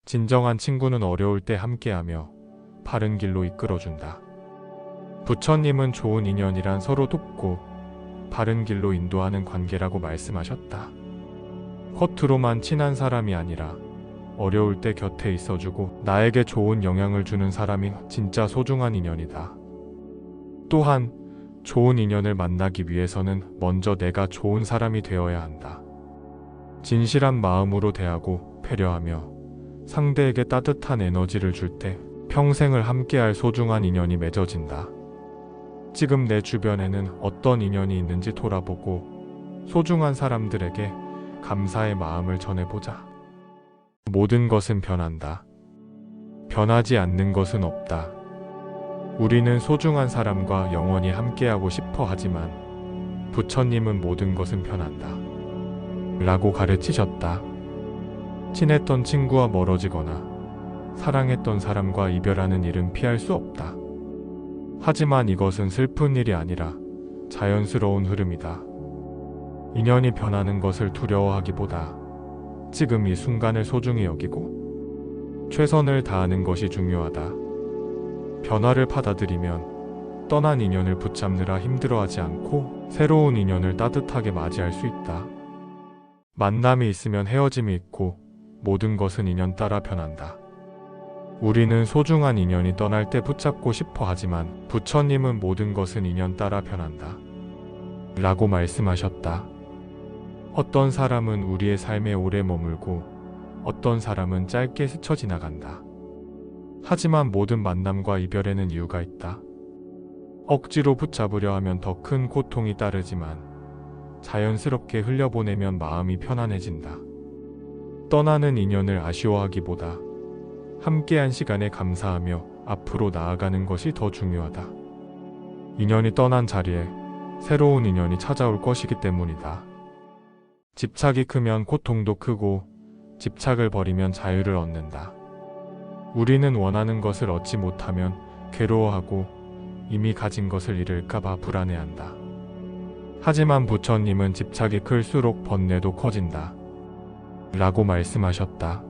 진정한 친구는 어려울 때 함께하며 바른 길로 이끌어준다. 부처님은 좋은 인연이란 서로 돕고 바른 길로 인도하는 관계라고 말씀하셨다. 겉으로만 친한 사람이 아니라 어려울 때 곁에 있어주고 나에게 좋은 영향을 주는 사람이 진짜 소중한 인연이다. 또한 좋은 인연을 만나기 위해서는 먼저 내가 좋은 사람이 되어야 한다. 진실한 마음으로 대하고 배려하며 상대에게 따뜻한 에너지를 줄 때 평생을 함께할 소중한 인연이 맺어진다. 지금 내 주변에는 어떤 인연이 있는지 돌아보고 소중한 사람들에게 감사의 마음을 전해보자. 모든 것은 변한다. 변하지 않는 것은 없다. 우리는 소중한 사람과 영원히 함께하고 싶어 하지만 부처님은 모든 것은 변한다. 라고 가르치셨다. 친했던 친구와 멀어지거나 사랑했던 사람과 이별하는 일은 피할 수 없다. 하지만 이것은 슬픈 일이 아니라 자연스러운 흐름이다. 인연이 변하는 것을 두려워하기보다 지금 이 순간을 소중히 여기고 최선을 다하는 것이 중요하다. 변화를 받아들이면 떠난 인연을 붙잡느라 힘들어하지 않고 새로운 인연을 따뜻하게 맞이할 수 있다. 만남이 있으면 헤어짐이 있고 모든 것은 인연 따라 변한다. 우리는 소중한 인연이 떠날 때 붙잡고 싶어 하지만 부처님은 모든 것은 인연 따라 변한다. 라고 말씀하셨다. 어떤 사람은 우리의 삶에 오래 머물고 어떤 사람은 짧게 스쳐 지나간다. 하지만 모든 만남과 이별에는 이유가 있다. 억지로 붙잡으려 하면 더 큰 고통이 따르지만 자연스럽게 흘려보내면 마음이 편안해진다. 떠나는 인연을 아쉬워하기보다 함께한 시간에 감사하며 앞으로 나아가는 것이 더 중요하다. 인연이 떠난 자리에 새로운 인연이 찾아올 것이기 때문이다. 집착이 크면 고통도 크고 집착을 버리면 자유를 얻는다. 우리는 원하는 것을 얻지 못하면 괴로워하고 이미 가진 것을 잃을까봐 불안해한다. 하지만 부처님은 집착이 클수록 번뇌도 커진다. 라고 말씀하셨다.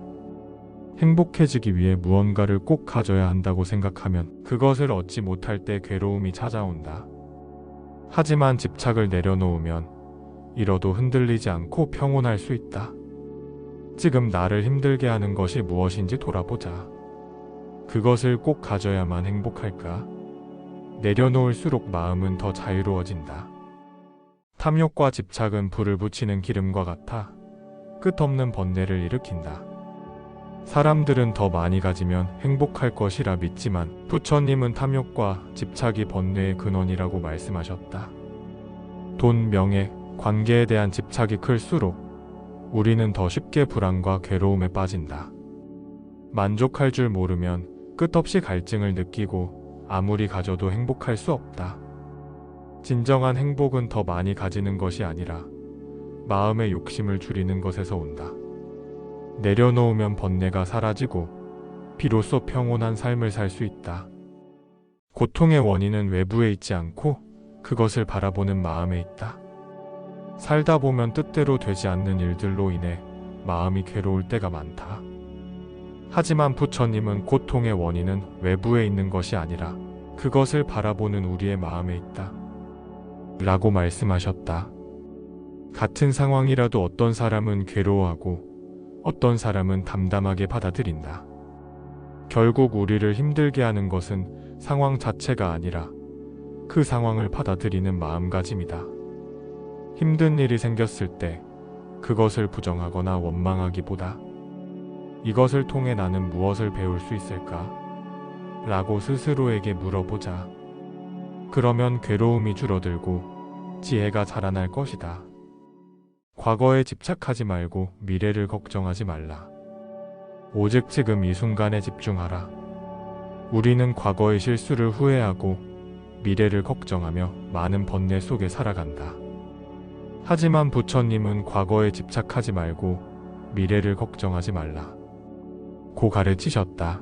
행복해지기 위해 무언가를 꼭 가져야 한다고 생각하면 그것을 얻지 못할 때 괴로움이 찾아온다. 하지만 집착을 내려놓으면 잃어도 흔들리지 않고 평온할 수 있다. 지금 나를 힘들게 하는 것이 무엇인지 돌아보자. 그것을 꼭 가져야만 행복할까? 내려놓을수록 마음은 더 자유로워진다. 탐욕과 집착은 불을 붙이는 기름과 같아 끝없는 번뇌를 일으킨다. 사람들은 더 많이 가지면 행복할 것이라 믿지만 부처님은 탐욕과 집착이 번뇌의 근원이라고 말씀하셨다. 돈, 명예, 관계에 대한 집착이 클수록 우리는 더 쉽게 불안과 괴로움에 빠진다. 만족할 줄 모르면 끝없이 갈증을 느끼고 아무리 가져도 행복할 수 없다. 진정한 행복은 더 많이 가지는 것이 아니라 마음의 욕심을 줄이는 것에서 온다. 내려놓으면 번뇌가 사라지고 비로소 평온한 삶을 살 수 있다. 고통의 원인은 외부에 있지 않고 그것을 바라보는 마음에 있다. 살다 보면 뜻대로 되지 않는 일들로 인해 마음이 괴로울 때가 많다. 하지만 부처님은 고통의 원인은 외부에 있는 것이 아니라 그것을 바라보는 우리의 마음에 있다. 라고 말씀하셨다. 같은 상황이라도 어떤 사람은 괴로워하고 어떤 사람은 담담하게 받아들인다. 결국 우리를 힘들게 하는 것은 상황 자체가 아니라 그 상황을 받아들이는 마음가짐이다. 힘든 일이 생겼을 때 그것을 부정하거나 원망하기보다 이것을 통해 나는 무엇을 배울 수 있을까? 라고 스스로에게 물어보자. 그러면 괴로움이 줄어들고 지혜가 자라날 것이다. 과거에 집착하지 말고 미래를 걱정하지 말라. 오직 지금 이 순간에 집중하라. 우리는 과거의 실수를 후회하고 미래를 걱정하며 많은 번뇌 속에 살아간다. 하지만 부처님은 과거에 집착하지 말고 미래를 걱정하지 말라. 고 가르치셨다.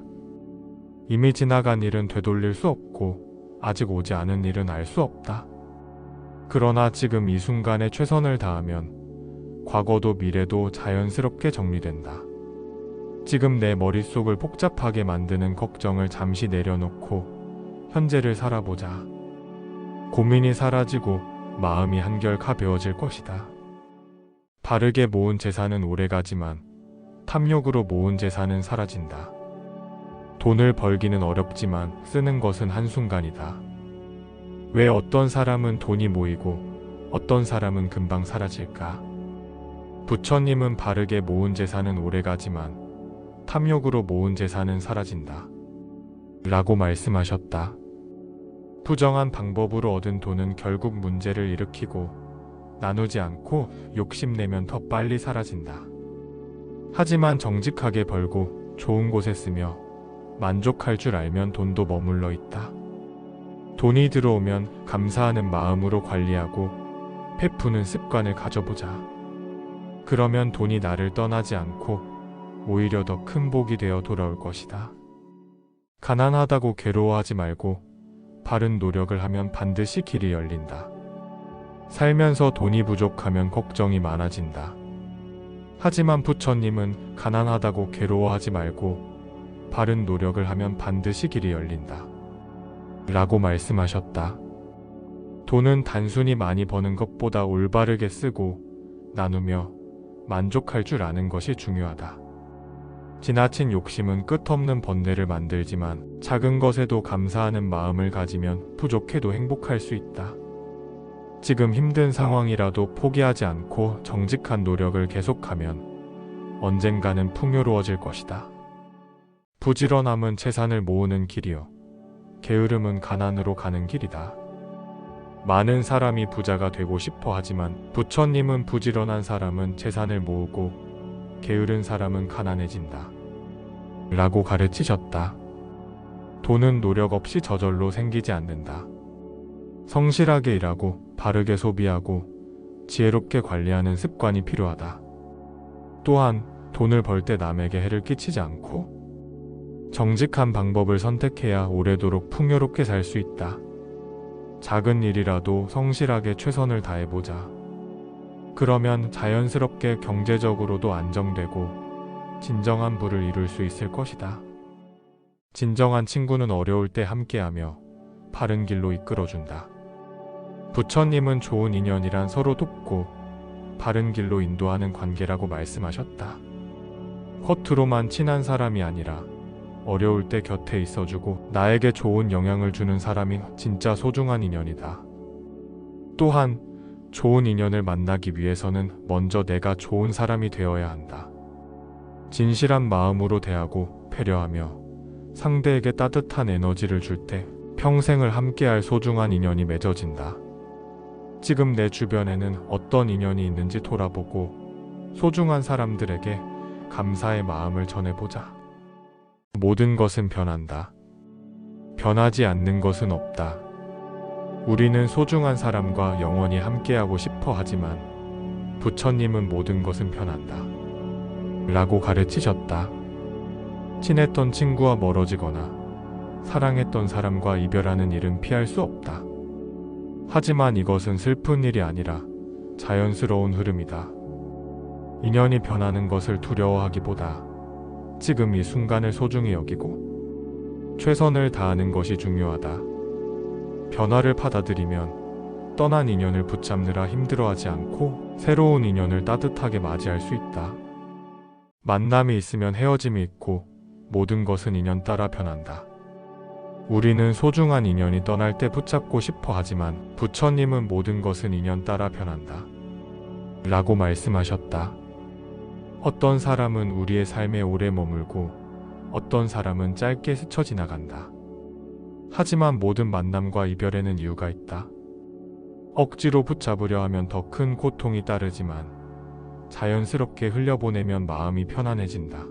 이미 지나간 일은 되돌릴 수 없고 아직 오지 않은 일은 알 수 없다. 그러나 지금 이 순간에 최선을 다하면 과거도 미래도 자연스럽게 정리된다. 지금 내 머릿속을 복잡하게 만드는 걱정을 잠시 내려놓고 현재를 살아보자. 고민이 사라지고 마음이 한결 가벼워질 것이다. 바르게 모은 재산은 오래가지만 탐욕으로 모은 재산은 사라진다. 돈을 벌기는 어렵지만 쓰는 것은 한순간이다. 왜 어떤 사람은 돈이 모이고 어떤 사람은 금방 사라질까? 부처님은 바르게 모은 재산은 오래가지만 탐욕으로 모은 재산은 사라진다. 라고 말씀하셨다. 부정한 방법으로 얻은 돈은 결국 문제를 일으키고 나누지 않고 욕심내면 더 빨리 사라진다. 하지만 정직하게 벌고 좋은 곳에 쓰며 만족할 줄 알면 돈도 머물러 있다. 돈이 들어오면 감사하는 마음으로 관리하고 베푸는 습관을 가져보자. 그러면 돈이 나를 떠나지 않고 오히려 더 큰 복이 되어 돌아올 것이다. 가난하다고 괴로워하지 말고 바른 노력을 하면 반드시 길이 열린다. 살면서 돈이 부족하면 걱정이 많아진다. 하지만 부처님은 가난하다고 괴로워하지 말고 바른 노력을 하면 반드시 길이 열린다. 라고 말씀하셨다. 돈은 단순히 많이 버는 것보다 올바르게 쓰고 나누며 만족할 줄 아는 것이 중요하다. 지나친 욕심은 끝없는 번뇌를 만들지만 작은 것에도 감사하는 마음을 가지면 부족해도 행복할 수 있다. 지금 힘든 상황이라도 포기하지 않고 정직한 노력을 계속하면 언젠가는 풍요로워질 것이다. 부지런함은 재산을 모으는 길이요, 게으름은 가난으로 가는 길이다. 많은 사람이 부자가 되고 싶어 하지만 부처님은 부지런한 사람은 재산을 모으고 게으른 사람은 가난해진다. 라고 가르치셨다. 돈은 노력 없이 저절로 생기지 않는다. 성실하게 일하고 바르게 소비하고 지혜롭게 관리하는 습관이 필요하다. 또한 돈을 벌 때 남에게 해를 끼치지 않고 정직한 방법을 선택해야 오래도록 풍요롭게 살 수 있다. 작은 일이라도 성실하게 최선을 다해보자. 그러면 자연스럽게 경제적으로도 안정되고 진정한 부를 이룰 수 있을 것이다. 진정한 친구는 어려울 때 함께하며 바른 길로 이끌어준다. 부처님은 좋은 인연이란 서로 돕고 바른 길로 인도하는 관계라고 말씀하셨다. 겉으로만 친한 사람이 아니라 어려울 때 곁에 있어주고 나에게 좋은 영향을 주는 사람이 진짜 소중한 인연이다. 또한 좋은 인연을 만나기 위해서는 먼저 내가 좋은 사람이 되어야 한다. 진실한 마음으로 대하고 배려하며 상대에게 따뜻한 에너지를 줄 때 평생을 함께할 소중한 인연이 맺어진다. 지금 내 주변에는 어떤 인연이 있는지 돌아보고 소중한 사람들에게 감사의 마음을 전해보자. 모든 것은 변한다. 변하지 않는 것은 없다. 우리는 소중한 사람과 영원히 함께하고 싶어 하지만 부처님은 모든 것은 변한다. 라고 가르치셨다. 친했던 친구와 멀어지거나 사랑했던 사람과 이별하는 일은 피할 수 없다. 하지만 이것은 슬픈 일이 아니라 자연스러운 흐름이다. 인연이 변하는 것을 두려워하기보다 지금 이 순간을 소중히 여기고 최선을 다하는 것이 중요하다. 변화를 받아들이면 떠난 인연을 붙잡느라 힘들어하지 않고 새로운 인연을 따뜻하게 맞이할 수 있다. 만남이 있으면 헤어짐이 있고 모든 것은 인연 따라 변한다. 우리는 소중한 인연이 떠날 때 붙잡고 싶어 하지만 부처님은 모든 것은 인연 따라 변한다. 라고 말씀하셨다. 어떤 사람은 우리의 삶에 오래 머물고 어떤 사람은 짧게 스쳐 지나간다. 하지만 모든 만남과 이별에는 이유가 있다. 억지로 붙잡으려 하면 더 큰 고통이 따르지만 자연스럽게 흘려보내면 마음이 편안해진다.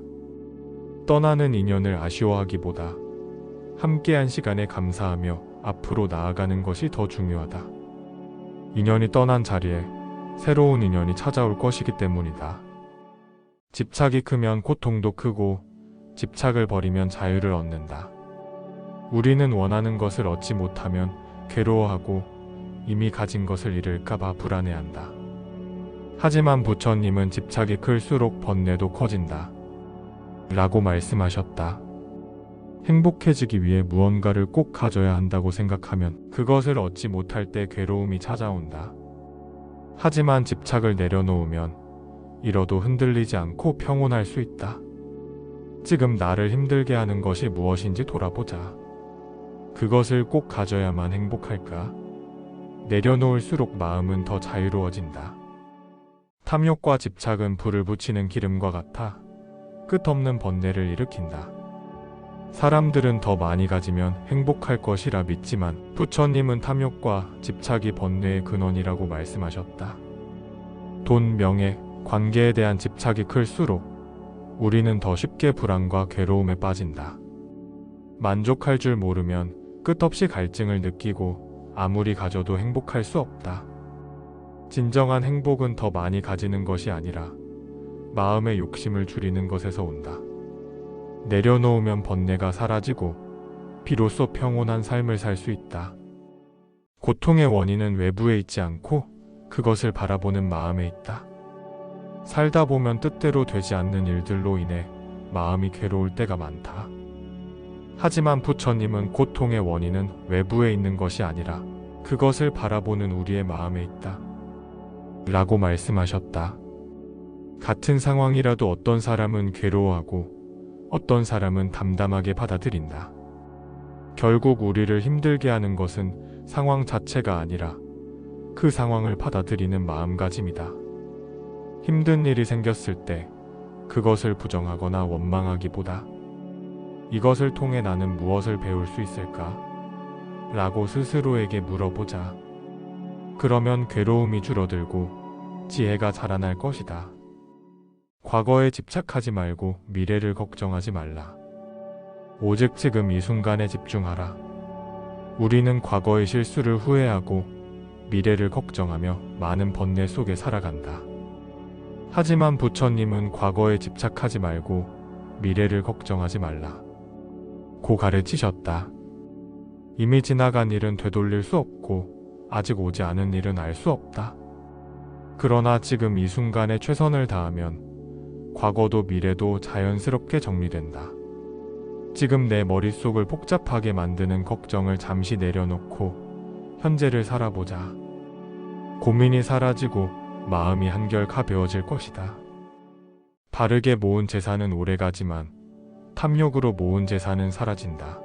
떠나는 인연을 아쉬워하기보다 함께한 시간에 감사하며 앞으로 나아가는 것이 더 중요하다. 인연이 떠난 자리에 새로운 인연이 찾아올 것이기 때문이다. 집착이 크면 고통도 크고 집착을 버리면 자유를 얻는다. 우리는 원하는 것을 얻지 못하면 괴로워하고 이미 가진 것을 잃을까봐 불안해한다. 하지만 부처님은 집착이 클수록 번뇌도 커진다. 라고 말씀하셨다. 행복해지기 위해 무언가를 꼭 가져야 한다고 생각하면 그것을 얻지 못할 때 괴로움이 찾아온다. 하지만 집착을 내려놓으면 잃어도 흔들리지 않고 평온할 수 있다. 지금 나를 힘들게 하는 것이 무엇인지 돌아보자. 그것을 꼭 가져야만 행복할까? 내려놓을수록 마음은 더 자유로워진다. 탐욕과 집착은 불을 붙이는 기름과 같아 끝없는 번뇌를 일으킨다. 사람들은 더 많이 가지면 행복할 것이라 믿지만 부처님은 탐욕과 집착이 번뇌의 근원이라고 말씀하셨다. 돈, 명예, 관계에 대한 집착이 클수록 우리는 더 쉽게 불안과 괴로움에 빠진다. 만족할 줄 모르면 끝없이 갈증을 느끼고 아무리 가져도 행복할 수 없다. 진정한 행복은 더 많이 가지는 것이 아니라 마음의 욕심을 줄이는 것에서 온다. 내려놓으면 번뇌가 사라지고 비로소 평온한 삶을 살 수 있다. 고통의 원인은 외부에 있지 않고 그것을 바라보는 마음에 있다. 살다 보면 뜻대로 되지 않는 일들로 인해 마음이 괴로울 때가 많다. 하지만 부처님은 고통의 원인은 외부에 있는 것이 아니라 그것을 바라보는 우리의 마음에 있다. 라고 말씀하셨다. 같은 상황이라도 어떤 사람은 괴로워하고 어떤 사람은 담담하게 받아들인다. 결국 우리를 힘들게 하는 것은 상황 자체가 아니라 그 상황을 받아들이는 마음가짐이다. 힘든 일이 생겼을 때 그것을 부정하거나 원망하기보다 이것을 통해 나는 무엇을 배울 수 있을까? 라고 스스로에게 물어보자. 그러면 괴로움이 줄어들고 지혜가 자라날 것이다. 과거에 집착하지 말고 미래를 걱정하지 말라. 오직 지금 이 순간에 집중하라. 우리는 과거의 실수를 후회하고 미래를 걱정하며 많은 번뇌 속에 살아간다. 하지만 부처님은 과거에 집착하지 말고 미래를 걱정하지 말라 고 가르치셨다. 이미 지나간 일은 되돌릴 수 없고 아직 오지 않은 일은 알 수 없다. 그러나 지금 이 순간에 최선을 다하면 과거도 미래도 자연스럽게 정리된다. 지금 내 머릿속을 복잡하게 만드는 걱정을 잠시 내려놓고 현재를 살아보자. 고민이 사라지고 마음이 한결 가벼워질 것이다. 바르게 모은 재산은 오래가지만 탐욕으로 모은 재산은 사라진다.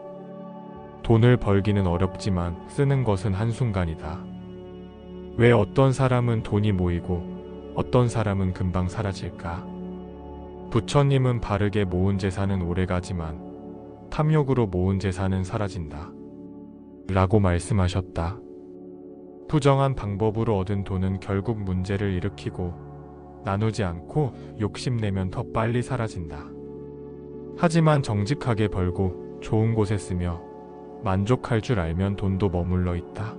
돈을 벌기는 어렵지만 쓰는 것은 한순간이다. 왜 어떤 사람은 돈이 모이고 어떤 사람은 금방 사라질까? 부처님은 바르게 모은 재산은 오래가지만 탐욕으로 모은 재산은 사라진다. 라고 말씀하셨다. 부정한 방법으로 얻은 돈은 결국 문제를 일으키고 나누지 않고 욕심내면 더 빨리 사라진다. 하지만 정직하게 벌고 좋은 곳에 쓰며 만족할 줄 알면 돈도 머물러 있다.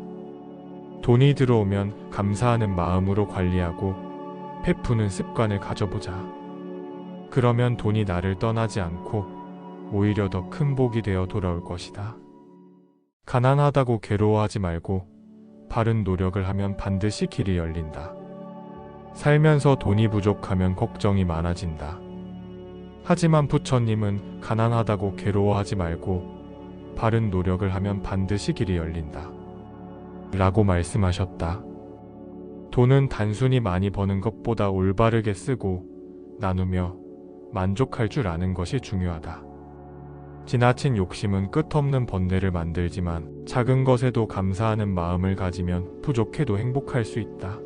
돈이 들어오면 감사하는 마음으로 관리하고 베푸는 습관을 가져보자. 그러면 돈이 나를 떠나지 않고 오히려 더 큰 복이 되어 돌아올 것이다. 가난하다고 괴로워하지 말고 바른 노력을 하면 반드시 길이 열린다. 살면서 돈이 부족하면 걱정이 많아진다. 하지만 부처님은 가난하다고 괴로워하지 말고 바른 노력을 하면 반드시 길이 열린다. 라고 말씀하셨다. 돈은 단순히 많이 버는 것보다 올바르게 쓰고 나누며 만족할 줄 아는 것이 중요하다. 지나친 욕심은 끝없는 번뇌를 만들지만 작은 것에도 감사하는 마음을 가지면 부족해도 행복할 수 있다.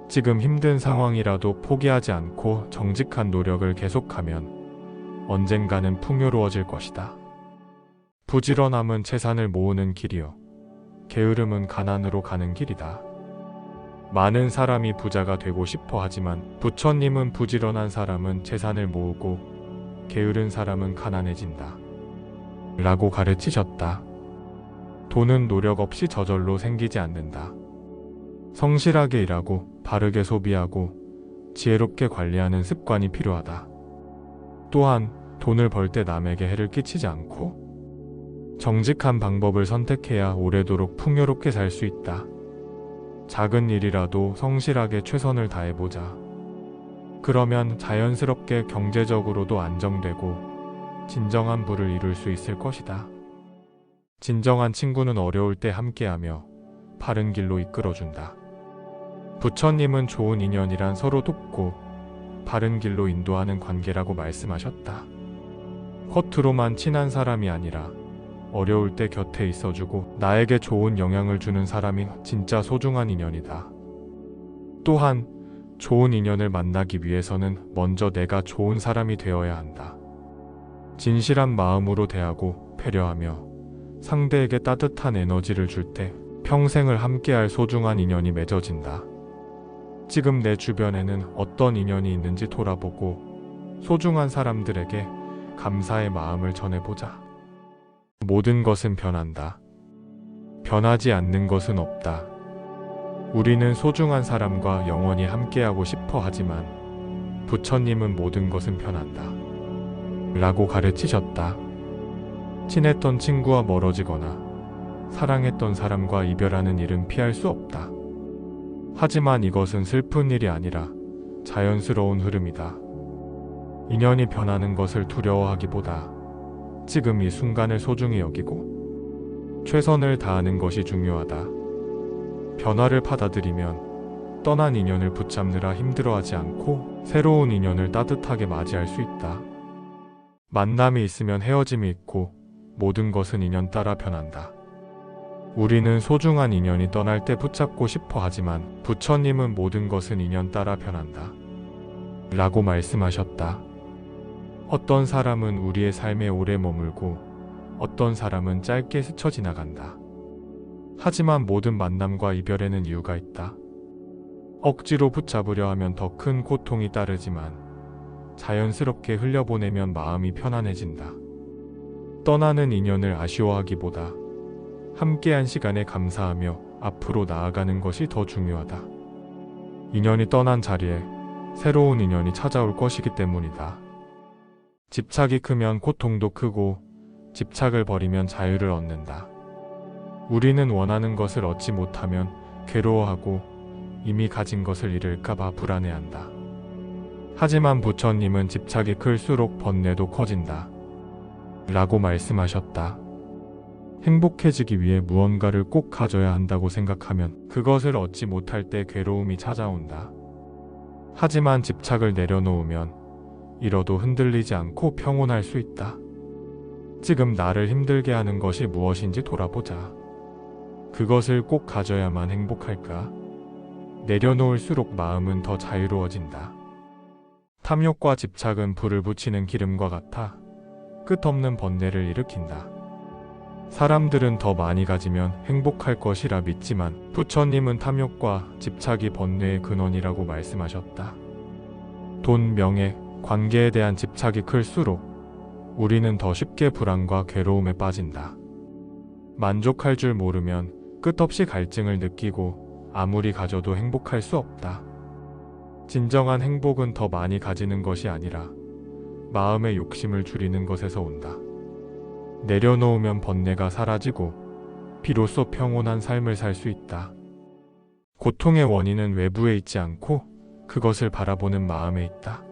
지금 힘든 상황이라도 포기하지 않고 정직한 노력을 계속하면 언젠가는 풍요로워질 것이다. 부지런함은 재산을 모으는 길이요, 게으름은 가난으로 가는 길이다. 많은 사람이 부자가 되고 싶어 하지만 부처님은 부지런한 사람은 재산을 모으고 게으른 사람은 가난해진다. 라고 가르치셨다. 돈은 노력 없이 저절로 생기지 않는다. 성실하게 일하고 바르게 소비하고 지혜롭게 관리하는 습관이 필요하다. 또한 돈을 벌 때 남에게 해를 끼치지 않고 정직한 방법을 선택해야 오래도록 풍요롭게 살 수 있다. 작은 일이라도 성실하게 최선을 다해보자. 그러면 자연스럽게 경제적으로도 안정되고 진정한 부를 이룰 수 있을 것이다. 진정한 친구는 어려울 때 함께하며 바른 길로 이끌어준다. 부처님은 좋은 인연이란 서로 돕고 바른 길로 인도하는 관계라고 말씀하셨다. 겉으로만 친한 사람이 아니라 어려울 때 곁에 있어주고 나에게 좋은 영향을 주는 사람이 진짜 소중한 인연이다. 또한 좋은 인연을 만나기 위해서는 먼저 내가 좋은 사람이 되어야 한다. 진실한 마음으로 대하고 배려하며 상대에게 따뜻한 에너지를 줄 때 평생을 함께할 소중한 인연이 맺어진다. 지금 내 주변에는 어떤 인연이 있는지 돌아보고 소중한 사람들에게 감사의 마음을 전해보자. 모든 것은 변한다. 변하지 않는 것은 없다. 우리는 소중한 사람과 영원히 함께하고 싶어 하지만 부처님은 모든 것은 변한다. 라고 가르치셨다. 친했던 친구와 멀어지거나 사랑했던 사람과 이별하는 일은 피할 수 없다. 하지만 이것은 슬픈 일이 아니라 자연스러운 흐름이다. 인연이 변하는 것을 두려워하기보다 지금 이 순간을 소중히 여기고 최선을 다하는 것이 중요하다. 변화를 받아들이면 떠난 인연을 붙잡느라 힘들어하지 않고 새로운 인연을 따뜻하게 맞이할 수 있다. 만남이 있으면 헤어짐이 있고 모든 것은 인연 따라 변한다. 우리는 소중한 인연이 떠날 때 붙잡고 싶어 하지만 부처님은 모든 것은 인연 따라 변한다. 라고 말씀하셨다. 어떤 사람은 우리의 삶에 오래 머물고 어떤 사람은 짧게 스쳐 지나간다. 하지만 모든 만남과 이별에는 이유가 있다. 억지로 붙잡으려 하면 더 큰 고통이 따르지만 자연스럽게 흘려보내면 마음이 편안해진다. 떠나는 인연을 아쉬워하기보다 함께한 시간에 감사하며 앞으로 나아가는 것이 더 중요하다. 인연이 떠난 자리에 새로운 인연이 찾아올 것이기 때문이다. 집착이 크면 고통도 크고 집착을 버리면 자유를 얻는다. 우리는 원하는 것을 얻지 못하면 괴로워하고 이미 가진 것을 잃을까봐 불안해한다. 하지만 부처님은 집착이 클수록 번뇌도 커진다. 라고 말씀하셨다. 행복해지기 위해 무언가를 꼭 가져야 한다고 생각하면 그것을 얻지 못할 때 괴로움이 찾아온다. 하지만 집착을 내려놓으면 잃어도 흔들리지 않고 평온할 수 있다. 지금 나를 힘들게 하는 것이 무엇인지 돌아보자. 그것을 꼭 가져야만 행복할까? 내려놓을수록 마음은 더 자유로워진다. 탐욕과 집착은 불을 붙이는 기름과 같아 끝없는 번뇌를 일으킨다. 사람들은 더 많이 가지면 행복할 것이라 믿지만 부처님은 탐욕과 집착이 번뇌의 근원이라고 말씀하셨다. 돈, 명예, 관계에 대한 집착이 클수록 우리는 더 쉽게 불안과 괴로움에 빠진다. 만족할 줄 모르면 끝없이 갈증을 느끼고 아무리 가져도 행복할 수 없다. 진정한 행복은 더 많이 가지는 것이 아니라 마음의 욕심을 줄이는 것에서 온다. 내려놓으면 번뇌가 사라지고 비로소 평온한 삶을 살 수 있다. 고통의 원인은 외부에 있지 않고 그것을 바라보는 마음에 있다.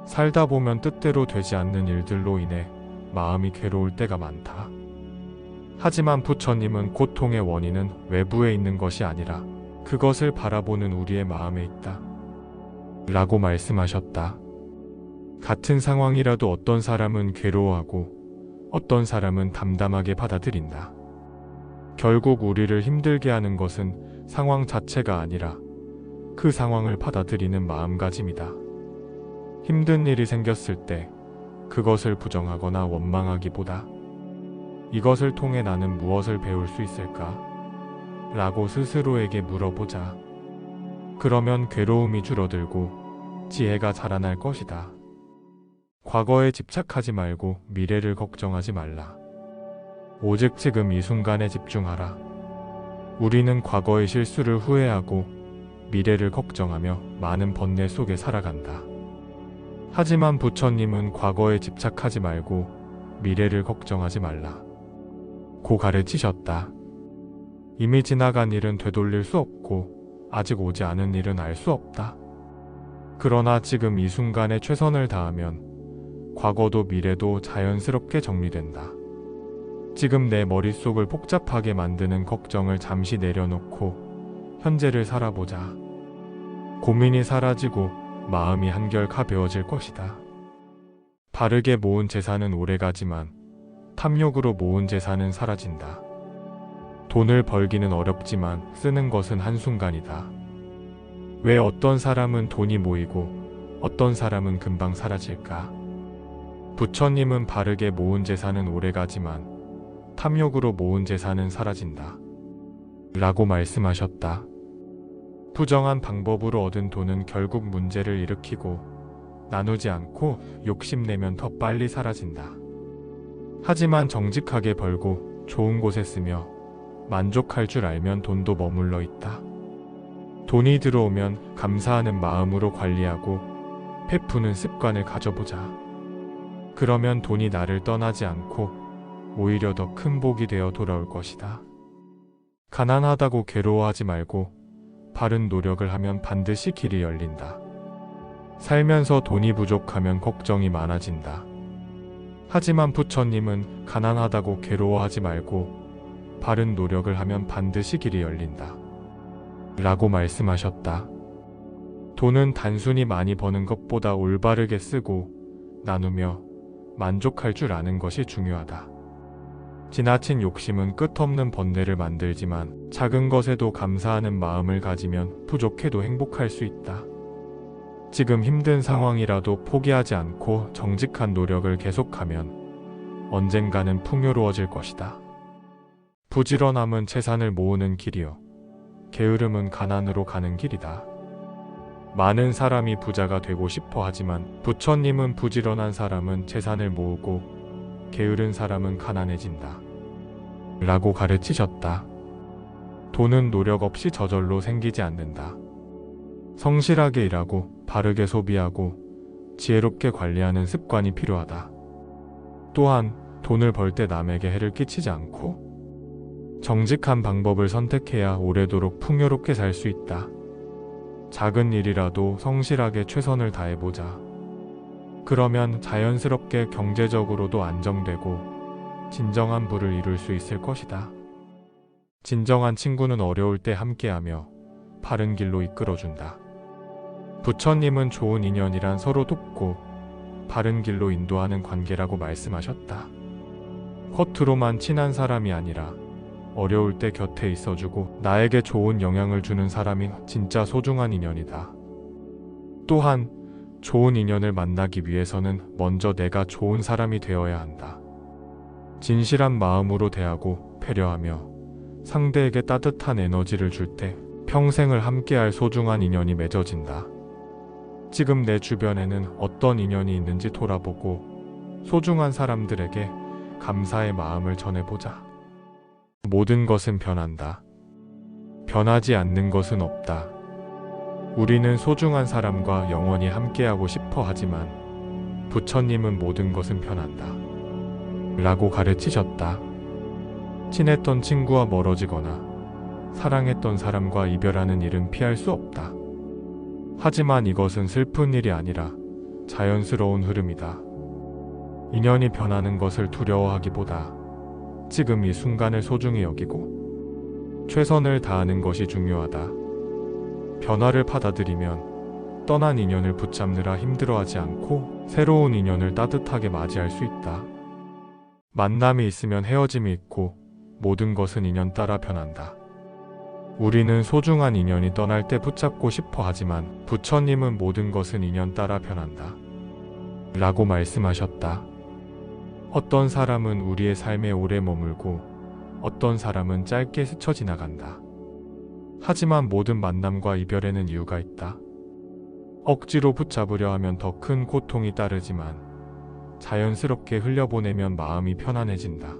살다 보면 뜻대로 되지 않는 일들로 인해 마음이 괴로울 때가 많다. 하지만 부처님은 고통의 원인은 외부에 있는 것이 아니라 그것을 바라보는 우리의 마음에 있다. 라고 말씀하셨다. 같은 상황이라도 어떤 사람은 괴로워하고 어떤 사람은 담담하게 받아들인다. 결국 우리를 힘들게 하는 것은 상황 자체가 아니라 그 상황을 받아들이는 마음가짐이다. 힘든 일이 생겼을 때 그것을 부정하거나 원망하기보다 이것을 통해 나는 무엇을 배울 수 있을까? 라고 스스로에게 물어보자. 그러면 괴로움이 줄어들고 지혜가 자라날 것이다. 과거에 집착하지 말고 미래를 걱정하지 말라. 오직 지금 이 순간에 집중하라. 우리는 과거의 실수를 후회하고 미래를 걱정하며 많은 번뇌 속에 살아간다. 하지만 부처님은 과거에 집착하지 말고 미래를 걱정하지 말라. 고 가르치셨다. 이미 지나간 일은 되돌릴 수 없고 아직 오지 않은 일은 알 수 없다. 그러나 지금 이 순간에 최선을 다하면 과거도 미래도 자연스럽게 정리된다. 지금 내 머릿속을 복잡하게 만드는 걱정을 잠시 내려놓고 현재를 살아보자. 고민이 사라지고 마음이 한결 가벼워질 것이다. 바르게 모은 재산은 오래가지만 탐욕으로 모은 재산은 사라진다. 돈을 벌기는 어렵지만 쓰는 것은 한순간이다. 왜 어떤 사람은 돈이 모이고 어떤 사람은 금방 사라질까? 부처님은 바르게 모은 재산은 오래가지만 탐욕으로 모은 재산은 사라진다. 라고 말씀하셨다. 부정한 방법으로 얻은 돈은 결국 문제를 일으키고 나누지 않고 욕심내면 더 빨리 사라진다. 하지만 정직하게 벌고 좋은 곳에 쓰며 만족할 줄 알면 돈도 머물러 있다. 돈이 들어오면 감사하는 마음으로 관리하고 베푸는 습관을 가져보자. 그러면 돈이 나를 떠나지 않고 오히려 더 큰 복이 되어 돌아올 것이다. 가난하다고 괴로워하지 말고 바른 노력을 하면 반드시 길이 열린다. 살면서 돈이 부족하면 걱정이 많아진다. 하지만 부처님은 가난하다고 괴로워하지 말고 바른 노력을 하면 반드시 길이 열린다. 라고 말씀하셨다. 돈은 단순히 많이 버는 것보다 올바르게 쓰고 나누며 만족할 줄 아는 것이 중요하다. 지나친 욕심은 끝없는 번뇌를 만들지만 작은 것에도 감사하는 마음을 가지면 부족해도 행복할 수 있다. 지금 힘든 상황이라도 포기하지 않고 정직한 노력을 계속하면 언젠가는 풍요로워질 것이다. 부지런함은 재산을 모으는 길이요, 게으름은 가난으로 가는 길이다. 많은 사람이 부자가 되고 싶어 하지만 부처님은 부지런한 사람은 재산을 모으고 게으른 사람은 가난해진다. 라고 가르치셨다. 돈은 노력 없이 저절로 생기지 않는다. 성실하게 일하고 바르게 소비하고 지혜롭게 관리하는 습관이 필요하다. 또한 돈을 벌 때 남에게 해를 끼치지 않고 정직한 방법을 선택해야 오래도록 풍요롭게 살 수 있다. 작은 일이라도 성실하게 최선을 다해보자. 그러면 자연스럽게 경제적으로도 안정되고 진정한 부를 이룰 수 있을 것이다. 진정한 친구는 어려울 때 함께하며 바른 길로 이끌어준다. 부처님은 좋은 인연이란 서로 돕고 바른 길로 인도하는 관계라고 말씀하셨다. 겉으로만 친한 사람이 아니라 어려울 때 곁에 있어주고 나에게 좋은 영향을 주는 사람이 진짜 소중한 인연이다. 또한 좋은 인연을 만나기 위해서는 먼저 내가 좋은 사람이 되어야 한다. 진실한 마음으로 대하고 배려하며 상대에게 따뜻한 에너지를 줄 때 평생을 함께할 소중한 인연이 맺어진다. 지금 내 주변에는 어떤 인연이 있는지 돌아보고 소중한 사람들에게 감사의 마음을 전해보자. 모든 것은 변한다. 변하지 않는 것은 없다. 우리는 소중한 사람과 영원히 함께하고 싶어 하지만 부처님은 모든 것은 변한다. 라고 가르치셨다. 친했던 친구와 멀어지거나 사랑했던 사람과 이별하는 일은 피할 수 없다. 하지만 이것은 슬픈 일이 아니라 자연스러운 흐름이다. 인연이 변하는 것을 두려워하기보다 지금 이 순간을 소중히 여기고 최선을 다하는 것이 중요하다. 변화를 받아들이면 떠난 인연을 붙잡느라 힘들어하지 않고 새로운 인연을 따뜻하게 맞이할 수 있다. 만남이 있으면 헤어짐이 있고 모든 것은 인연 따라 변한다. 우리는 소중한 인연이 떠날 때 붙잡고 싶어 하지만 부처님은 모든 것은 인연 따라 변한다. 라고 말씀하셨다. 어떤 사람은 우리의 삶에 오래 머물고 어떤 사람은 짧게 스쳐 지나간다. 하지만 모든 만남과 이별에는 이유가 있다. 억지로 붙잡으려 하면 더 큰 고통이 따르지만 자연스럽게 흘려보내면 마음이 편안해진다.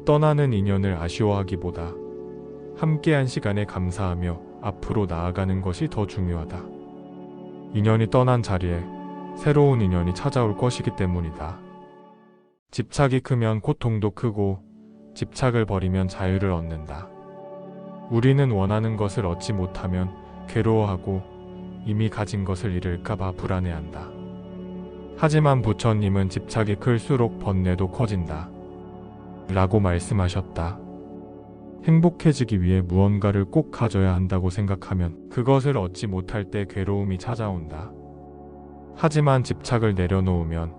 떠나는 인연을 아쉬워하기보다 함께한 시간에 감사하며 앞으로 나아가는 것이 더 중요하다. 인연이 떠난 자리에 새로운 인연이 찾아올 것이기 때문이다. 집착이 크면 고통도 크고 집착을 버리면 자유를 얻는다. 우리는 원하는 것을 얻지 못하면 괴로워하고 이미 가진 것을 잃을까봐 불안해한다. 하지만 부처님은 집착이 클수록 번뇌도 커진다. 라고 말씀하셨다. 행복해지기 위해 무언가를 꼭 가져야 한다고 생각하면 그것을 얻지 못할 때 괴로움이 찾아온다. 하지만 집착을 내려놓으면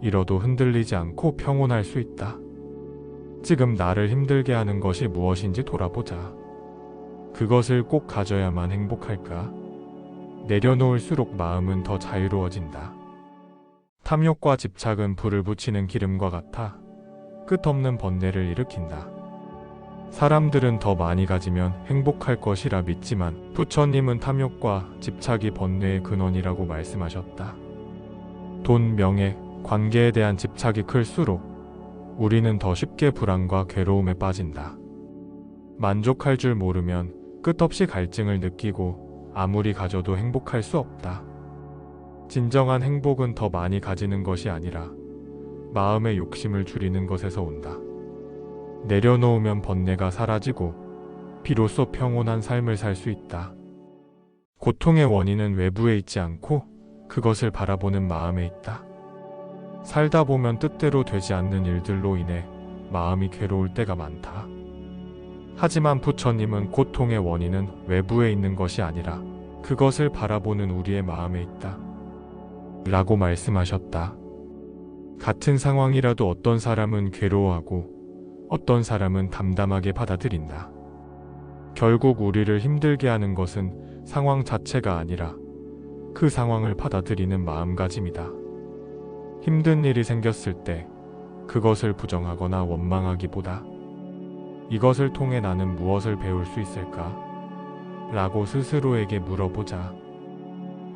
잃어도 흔들리지 않고 평온할 수 있다. 지금 나를 힘들게 하는 것이 무엇인지 돌아보자. 그것을 꼭 가져야만 행복할까? 내려놓을수록 마음은 더 자유로워진다. 탐욕과 집착은 불을 붙이는 기름과 같아 끝없는 번뇌를 일으킨다. 사람들은 더 많이 가지면 행복할 것이라 믿지만 부처님은 탐욕과 집착이 번뇌의 근원이라고 말씀하셨다. 돈, 명예, 관계에 대한 집착이 클수록 우리는 더 쉽게 불안과 괴로움에 빠진다. 만족할 줄 모르면 끝없이 갈증을 느끼고 아무리 가져도 행복할 수 없다. 진정한 행복은 더 많이 가지는 것이 아니라 마음의 욕심을 줄이는 것에서 온다. 내려놓으면 번뇌가 사라지고 비로소 평온한 삶을 살 수 있다. 고통의 원인은 외부에 있지 않고 그것을 바라보는 마음에 있다. 살다 보면 뜻대로 되지 않는 일들로 인해 마음이 괴로울 때가 많다. 하지만 부처님은 고통의 원인은 외부에 있는 것이 아니라 그것을 바라보는 우리의 마음에 있다. 라고 말씀하셨다. 같은 상황이라도 어떤 사람은 괴로워하고 어떤 사람은 담담하게 받아들인다. 결국 우리를 힘들게 하는 것은 상황 자체가 아니라 그 상황을 받아들이는 마음가짐이다. 힘든 일이 생겼을 때 그것을 부정하거나 원망하기보다 이것을 통해 나는 무엇을 배울 수 있을까? 라고 스스로에게 물어보자.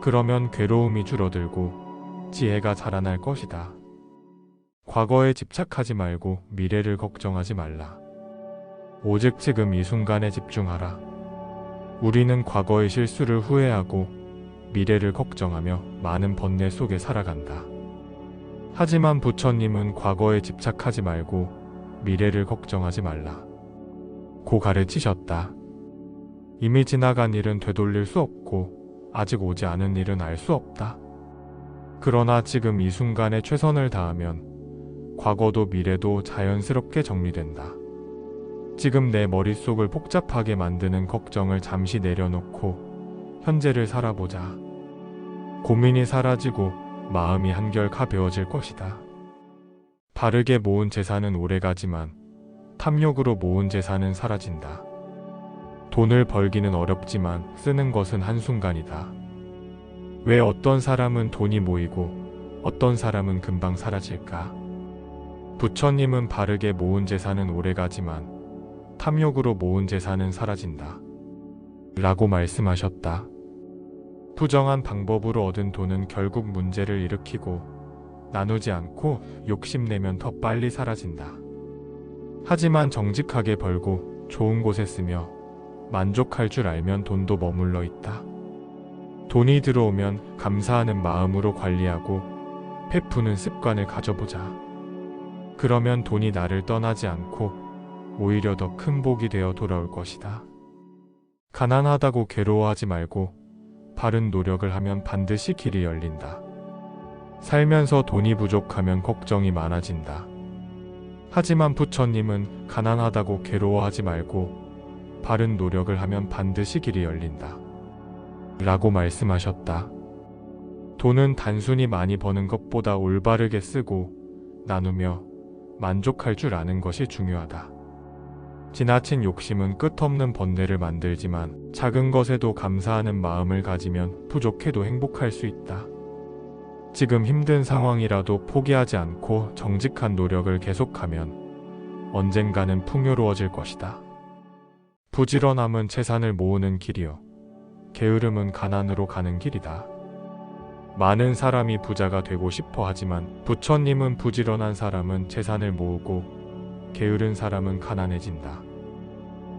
그러면 괴로움이 줄어들고 지혜가 자라날 것이다. 과거에 집착하지 말고 미래를 걱정하지 말라. 오직 지금 이 순간에 집중하라. 우리는 과거의 실수를 후회하고 미래를 걱정하며 많은 번뇌 속에 살아간다. 하지만 부처님은 과거에 집착하지 말고 미래를 걱정하지 말라. 고 가르치셨다. 이미 지나간 일은 되돌릴 수 없고 아직 오지 않은 일은 알 수 없다. 그러나 지금 이 순간에 최선을 다하면 과거도 미래도 자연스럽게 정리된다. 지금 내 머릿속을 복잡하게 만드는 걱정을 잠시 내려놓고 현재를 살아보자. 고민이 사라지고 마음이 한결 가벼워질 것이다. 바르게 모은 재산은 오래가지만 탐욕으로 모은 재산은 사라진다. 돈을 벌기는 어렵지만 쓰는 것은 한순간이다. 왜 어떤 사람은 돈이 모이고 어떤 사람은 금방 사라질까? 부처님은 바르게 모은 재산은 오래가지만 탐욕으로 모은 재산은 사라진다. 라고 말씀하셨다. 부정한 방법으로 얻은 돈은 결국 문제를 일으키고 나누지 않고 욕심내면 더 빨리 사라진다. 하지만 정직하게 벌고 좋은 곳에 쓰며 만족할 줄 알면 돈도 머물러 있다. 돈이 들어오면 감사하는 마음으로 관리하고 베푸는 습관을 가져보자. 그러면 돈이 나를 떠나지 않고 오히려 더 큰 복이 되어 돌아올 것이다. 가난하다고 괴로워하지 말고 바른 노력을 하면 반드시 길이 열린다. 살면서 돈이 부족하면 걱정이 많아진다. 하지만 부처님은 가난하다고 괴로워하지 말고 바른 노력을 하면 반드시 길이 열린다. 라고 말씀하셨다. 돈은 단순히 많이 버는 것보다 올바르게 쓰고 나누며 만족할 줄 아는 것이 중요하다. 지나친 욕심은 끝없는 번뇌를 만들지만 작은 것에도 감사하는 마음을 가지면 부족해도 행복할 수 있다. 지금 힘든 상황이라도 포기하지 않고 정직한 노력을 계속하면 언젠가는 풍요로워질 것이다. 부지런함은 재산을 모으는 길이요. 게으름은 가난으로 가는 길이다. 많은 사람이 부자가 되고 싶어 하지만 부처님은 부지런한 사람은 재산을 모으고 게으른 사람은 가난해진다.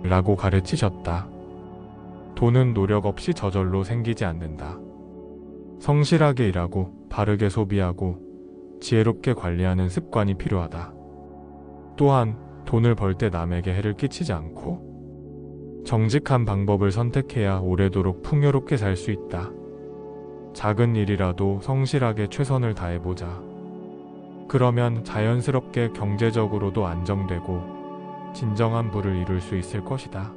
라고 가르치셨다. 돈은 노력 없이 저절로 생기지 않는다. 성실하게 일하고 바르게 소비하고 지혜롭게 관리하는 습관이 필요하다. 또한 돈을 벌 때 남에게 해를 끼치지 않고 정직한 방법을 선택해야 오래도록 풍요롭게 살 수 있다. 작은 일이라도 성실하게 최선을 다해보자. 그러면 자연스럽게 경제적으로도 안정되고 진정한 부를 이룰 수 있을 것이다.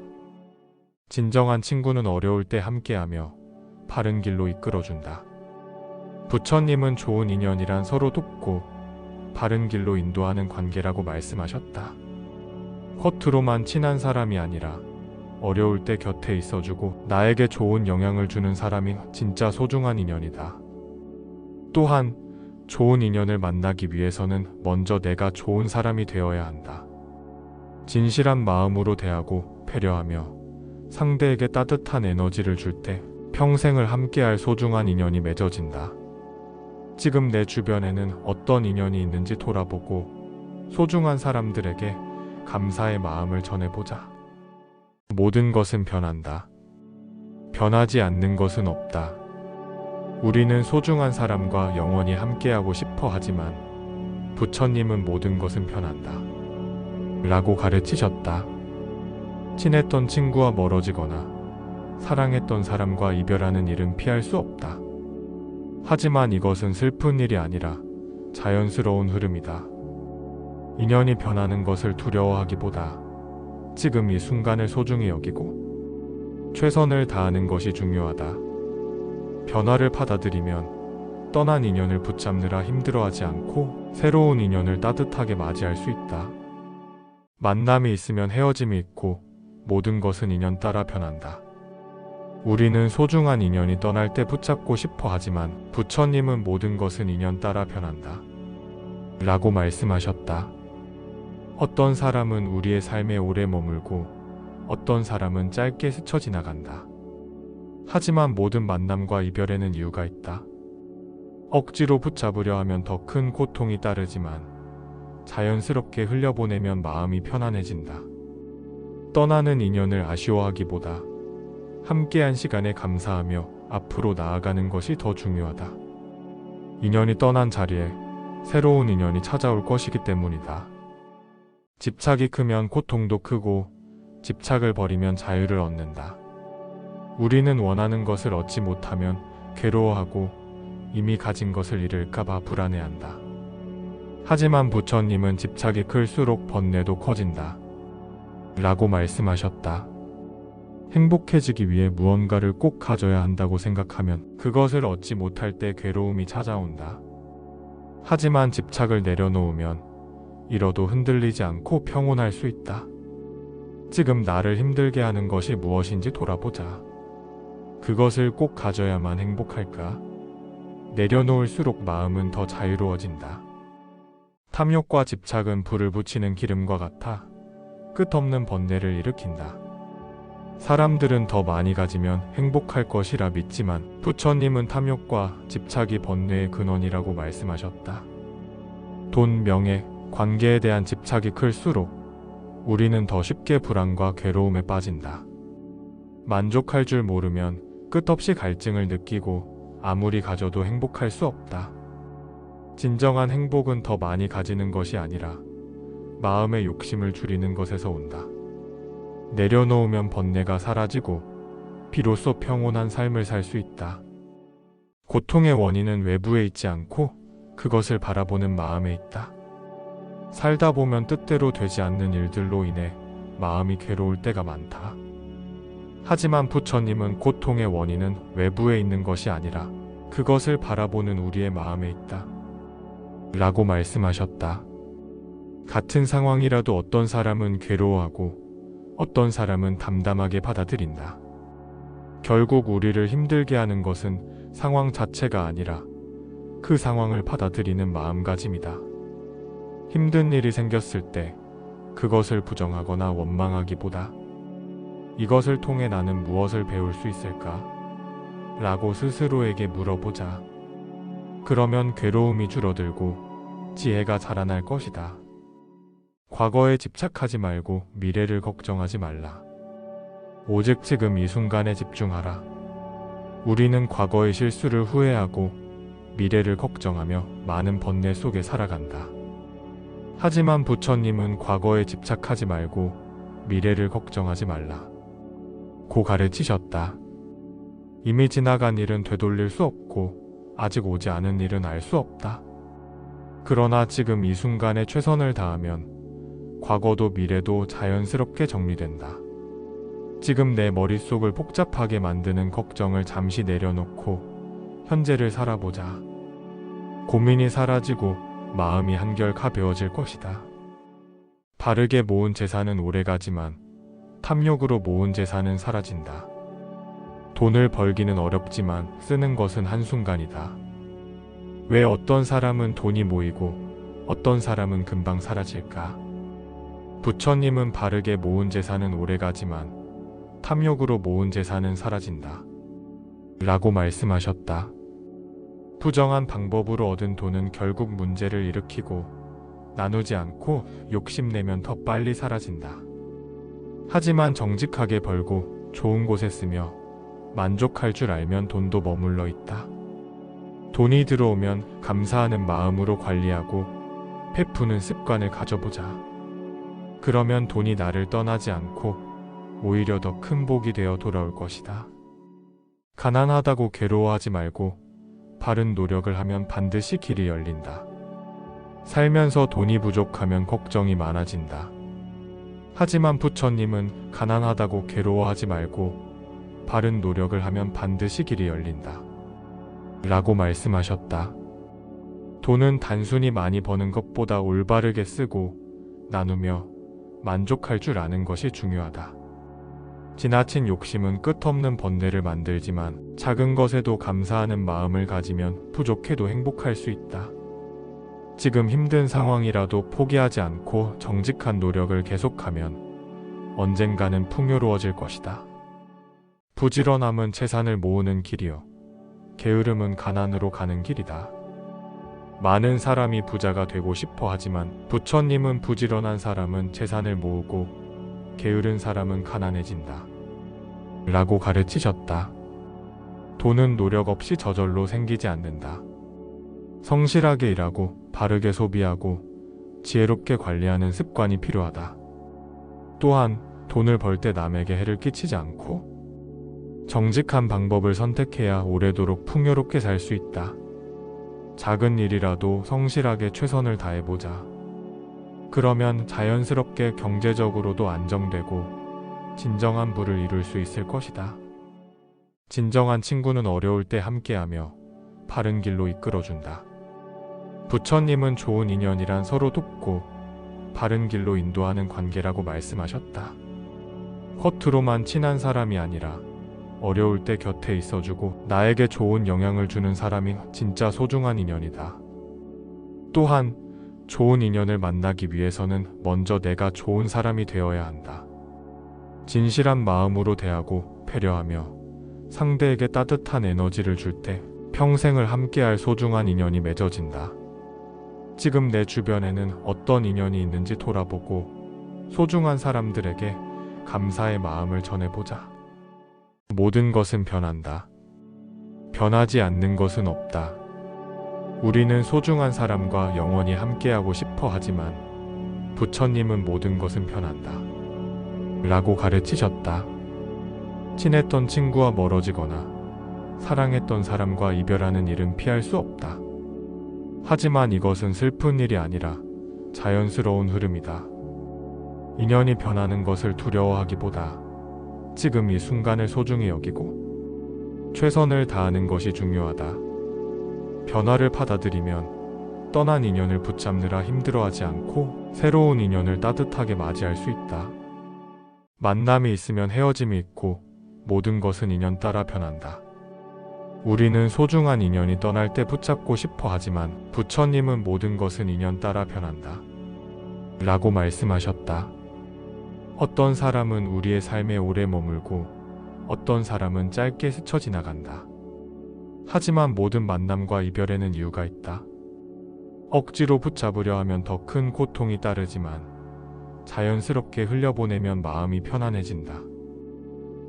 진정한 친구는 어려울 때 함께하며 바른 길로 이끌어준다. 부처님은 좋은 인연이란 서로 돕고 바른 길로 인도하는 관계라고 말씀하셨다. 겉으로만 친한 사람이 아니라 어려울 때 곁에 있어주고 나에게 좋은 영향을 주는 사람이 진짜 소중한 인연이다. 또한 좋은 인연을 만나기 위해서는 먼저 내가 좋은 사람이 되어야 한다. 진실한 마음으로 대하고 배려하며 상대에게 따뜻한 에너지를 줄 때 평생을 함께할 소중한 인연이 맺어진다. 지금 내 주변에는 어떤 인연이 있는지 돌아보고 소중한 사람들에게 감사의 마음을 전해보자. 모든 것은 변한다. 변하지 않는 것은 없다. 우리는 소중한 사람과 영원히 함께하고 싶어 하지만 부처님은 모든 것은 변한다. 라고 가르치셨다. 친했던 친구와 멀어지거나 사랑했던 사람과 이별하는 일은 피할 수 없다. 하지만 이것은 슬픈 일이 아니라 자연스러운 흐름이다. 인연이 변하는 것을 두려워하기보다 지금 이 순간을 소중히 여기고 최선을 다하는 것이 중요하다. 변화를 받아들이면 떠난 인연을 붙잡느라 힘들어하지 않고 새로운 인연을 따뜻하게 맞이할 수 있다. 만남이 있으면 헤어짐이 있고 모든 것은 인연 따라 변한다. 우리는 소중한 인연이 떠날 때 붙잡고 싶어 하지만 부처님은 모든 것은 인연 따라 변한다. 라고 말씀하셨다. 어떤 사람은 우리의 삶에 오래 머물고 어떤 사람은 짧게 스쳐 지나간다. 하지만 모든 만남과 이별에는 이유가 있다. 억지로 붙잡으려 하면 더 큰 고통이 따르지만 자연스럽게 흘려보내면 마음이 편안해진다. 떠나는 인연을 아쉬워하기보다 함께한 시간에 감사하며 앞으로 나아가는 것이 더 중요하다. 인연이 떠난 자리에 새로운 인연이 찾아올 것이기 때문이다. 집착이 크면 고통도 크고 집착을 버리면 자유를 얻는다. 우리는 원하는 것을 얻지 못하면 괴로워하고 이미 가진 것을 잃을까봐 불안해한다. 하지만 부처님은 집착이 클수록 번뇌도 커진다. 라고 말씀하셨다. 행복해지기 위해 무언가를 꼭 가져야 한다고 생각하면 그것을 얻지 못할 때 괴로움이 찾아온다. 하지만 집착을 내려놓으면 잃어도 흔들리지 않고 평온할 수 있다. 지금 나를 힘들게 하는 것이 무엇인지 돌아보자. 그것을 꼭 가져야만 행복할까? 내려놓을수록 마음은 더 자유로워진다. 탐욕과 집착은 불을 붙이는 기름과 같아 끝없는 번뇌를 일으킨다. 사람들은 더 많이 가지면 행복할 것이라 믿지만 부처님은 탐욕과 집착이 번뇌의 근원이라고 말씀하셨다. 돈, 명예, 관계에 대한 집착이 클수록 우리는 더 쉽게 불안과 괴로움에 빠진다. 만족할 줄 모르면 끝없이 갈증을 느끼고 아무리 가져도 행복할 수 없다. 진정한 행복은 더 많이 가지는 것이 아니라 마음의 욕심을 줄이는 것에서 온다. 내려놓으면 번뇌가 사라지고 비로소 평온한 삶을 살 수 있다. 고통의 원인은 외부에 있지 않고 그것을 바라보는 마음에 있다. 살다 보면 뜻대로 되지 않는 일들로 인해 마음이 괴로울 때가 많다. 하지만 부처님은 고통의 원인은 외부에 있는 것이 아니라 그것을 바라보는 우리의 마음에 있다. 라고 말씀하셨다. 같은 상황이라도 어떤 사람은 괴로워하고 어떤 사람은 담담하게 받아들인다. 결국 우리를 힘들게 하는 것은 상황 자체가 아니라 그 상황을 받아들이는 마음가짐이다. 힘든 일이 생겼을 때 그것을 부정하거나 원망하기보다 이것을 통해 나는 무엇을 배울 수 있을까? 라고 스스로에게 물어보자. 그러면 괴로움이 줄어들고 지혜가 자라날 것이다. 과거에 집착하지 말고 미래를 걱정하지 말라. 오직 지금 이 순간에 집중하라. 우리는 과거의 실수를 후회하고 미래를 걱정하며 많은 번뇌 속에 살아간다. 하지만 부처님은 과거에 집착하지 말고 미래를 걱정하지 말라. 고 가르치셨다. 이미 지나간 일은 되돌릴 수 없고 아직 오지 않은 일은 알 수 없다. 그러나 지금 이 순간에 최선을 다하면 과거도 미래도 자연스럽게 정리된다. 지금 내 머릿속을 복잡하게 만드는 걱정을 잠시 내려놓고 현재를 살아보자. 고민이 사라지고 마음이 한결 가벼워질 것이다. 바르게 모은 재산은 오래가지만 탐욕으로 모은 재산은 사라진다. 돈을 벌기는 어렵지만 쓰는 것은 한순간이다. 왜 어떤 사람은 돈이 모이고 어떤 사람은 금방 사라질까? 부처님은 바르게 모은 재산은 오래가지만 탐욕으로 모은 재산은 사라진다. 라고 말씀하셨다. 부정한 방법으로 얻은 돈은 결국 문제를 일으키고 나누지 않고 욕심내면 더 빨리 사라진다. 하지만 정직하게 벌고 좋은 곳에 쓰며 만족할 줄 알면 돈도 머물러 있다. 돈이 들어오면 감사하는 마음으로 관리하고 베푸는 습관을 가져보자. 그러면 돈이 나를 떠나지 않고 오히려 더 큰 복이 되어 돌아올 것이다. 가난하다고 괴로워하지 말고 바른 노력을 하면 반드시 길이 열린다. 살면서 돈이 부족하면 걱정이 많아진다. 하지만 부처님은 가난하다고 괴로워하지 말고 바른 노력을 하면 반드시 길이 열린다. 라고 말씀하셨다. 돈은 단순히 많이 버는 것보다 올바르게 쓰고 나누며 만족할 줄 아는 것이 중요하다. 지나친 욕심은 끝없는 번뇌를 만들지만 작은 것에도 감사하는 마음을 가지면 부족해도 행복할 수 있다. 지금 힘든 상황이라도 포기하지 않고 정직한 노력을 계속하면 언젠가는 풍요로워질 것이다. 부지런함은 재산을 모으는 길이요. 게으름은 가난으로 가는 길이다. 많은 사람이 부자가 되고 싶어 하지만 부처님은 부지런한 사람은 재산을 모으고 게으른 사람은 가난해진다. 라고 가르치셨다. 돈은 노력 없이 저절로 생기지 않는다. 성실하게 일하고 바르게 소비하고 지혜롭게 관리하는 습관이 필요하다. 또한 돈을 벌 때 남에게 해를 끼치지 않고 정직한 방법을 선택해야 오래도록 풍요롭게 살 수 있다. 작은 일이라도 성실하게 최선을 다해보자. 그러면 자연스럽게 경제적으로도 안정되고 진정한 부를 이룰 수 있을 것이다. 진정한 친구는 어려울 때 함께하며 바른 길로 이끌어준다. 부처님은 좋은 인연이란 서로 돕고 바른 길로 인도하는 관계라고 말씀하셨다. 겉으로만 친한 사람이 아니라 어려울 때 곁에 있어주고 나에게 좋은 영향을 주는 사람이 진짜 소중한 인연이다. 또한 좋은 인연을 만나기 위해서는 먼저 내가 좋은 사람이 되어야 한다. 진실한 마음으로 대하고 배려하며 상대에게 따뜻한 에너지를 줄 때 평생을 함께할 소중한 인연이 맺어진다. 지금 내 주변에는 어떤 인연이 있는지 돌아보고 소중한 사람들에게 감사의 마음을 전해보자. 모든 것은 변한다. 변하지 않는 것은 없다. 우리는 소중한 사람과 영원히 함께하고 싶어 하지만 부처님은 모든 것은 변한다. 라고 가르치셨다. 친했던 친구와 멀어지거나 사랑했던 사람과 이별하는 일은 피할 수 없다. 하지만 이것은 슬픈 일이 아니라 자연스러운 흐름이다. 인연이 변하는 것을 두려워하기보다 지금 이 순간을 소중히 여기고 최선을 다하는 것이 중요하다. 변화를 받아들이면 떠난 인연을 붙잡느라 힘들어하지 않고 새로운 인연을 따뜻하게 맞이할 수 있다. 만남이 있으면 헤어짐이 있고 모든 것은 인연 따라 변한다. 우리는 소중한 인연이 떠날 때 붙잡고 싶어 하지만 부처님은 모든 것은 인연 따라 변한다. 라고 말씀하셨다. 어떤 사람은 우리의 삶에 오래 머물고 어떤 사람은 짧게 스쳐 지나간다. 하지만 모든 만남과 이별에는 이유가 있다. 억지로 붙잡으려 하면 더 큰 고통이 따르지만 자연스럽게 흘려보내면 마음이 편안해진다.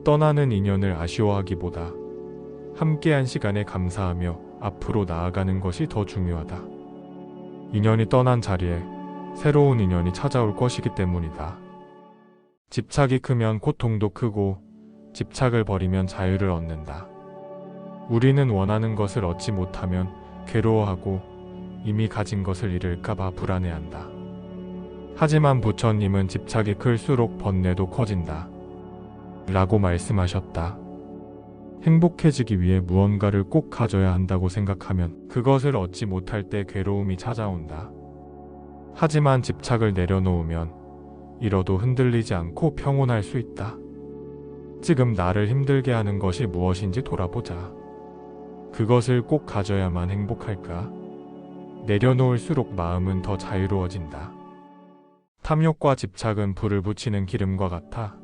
떠나는 인연을 아쉬워하기보다 함께한 시간에 감사하며 앞으로 나아가는 것이 더 중요하다. 인연이 떠난 자리에 새로운 인연이 찾아올 것이기 때문이다. 집착이 크면 고통도 크고 집착을 버리면 자유를 얻는다. 우리는 원하는 것을 얻지 못하면 괴로워하고 이미 가진 것을 잃을까봐 불안해한다. 하지만 부처님은 집착이 클수록 번뇌도 커진다. 라고 말씀하셨다. 행복해지기 위해 무언가를 꼭 가져야 한다고 생각하면 그것을 얻지 못할 때 괴로움이 찾아온다. 하지만 집착을 내려놓으면 잃어도 흔들리지 않고 평온할 수 있다. 지금 나를 힘들게 하는 것이 무엇인지 돌아보자. 그것을 꼭 가져야만 행복할까? 내려놓을수록 마음은 더 자유로워진다. 탐욕과 집착은 불을 붙이는 기름과 같아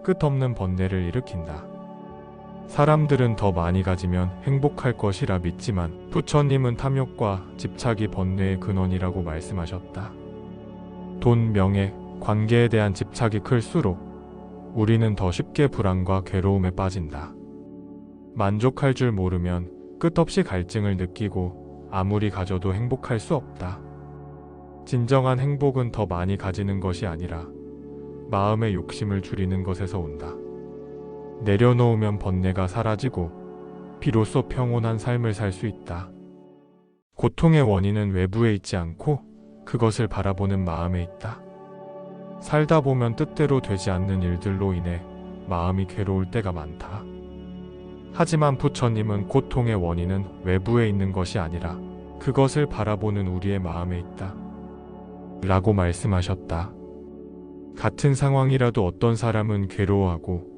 끝없는 번뇌를 일으킨다. 사람들은 더 많이 가지면 행복할 것이라 믿지만 부처님은 탐욕과 집착이 번뇌의 근원이라고 말씀하셨다. 돈, 명예, 관계에 대한 집착이 클수록 우리는 더 쉽게 불안과 괴로움에 빠진다. 만족할 줄 모르면 끝없이 갈증을 느끼고 아무리 가져도 행복할 수 없다. 진정한 행복은 더 많이 가지는 것이 아니라 마음의 욕심을 줄이는 것에서 온다. 내려놓으면 번뇌가 사라지고 비로소 평온한 삶을 살 수 있다. 고통의 원인은 외부에 있지 않고 그것을 바라보는 마음에 있다. 살다 보면 뜻대로 되지 않는 일들로 인해 마음이 괴로울 때가 많다. 하지만 부처님은 고통의 원인은 외부에 있는 것이 아니라 그것을 바라보는 우리의 마음에 있다. 라고 말씀하셨다. 같은 상황이라도 어떤 사람은 괴로워하고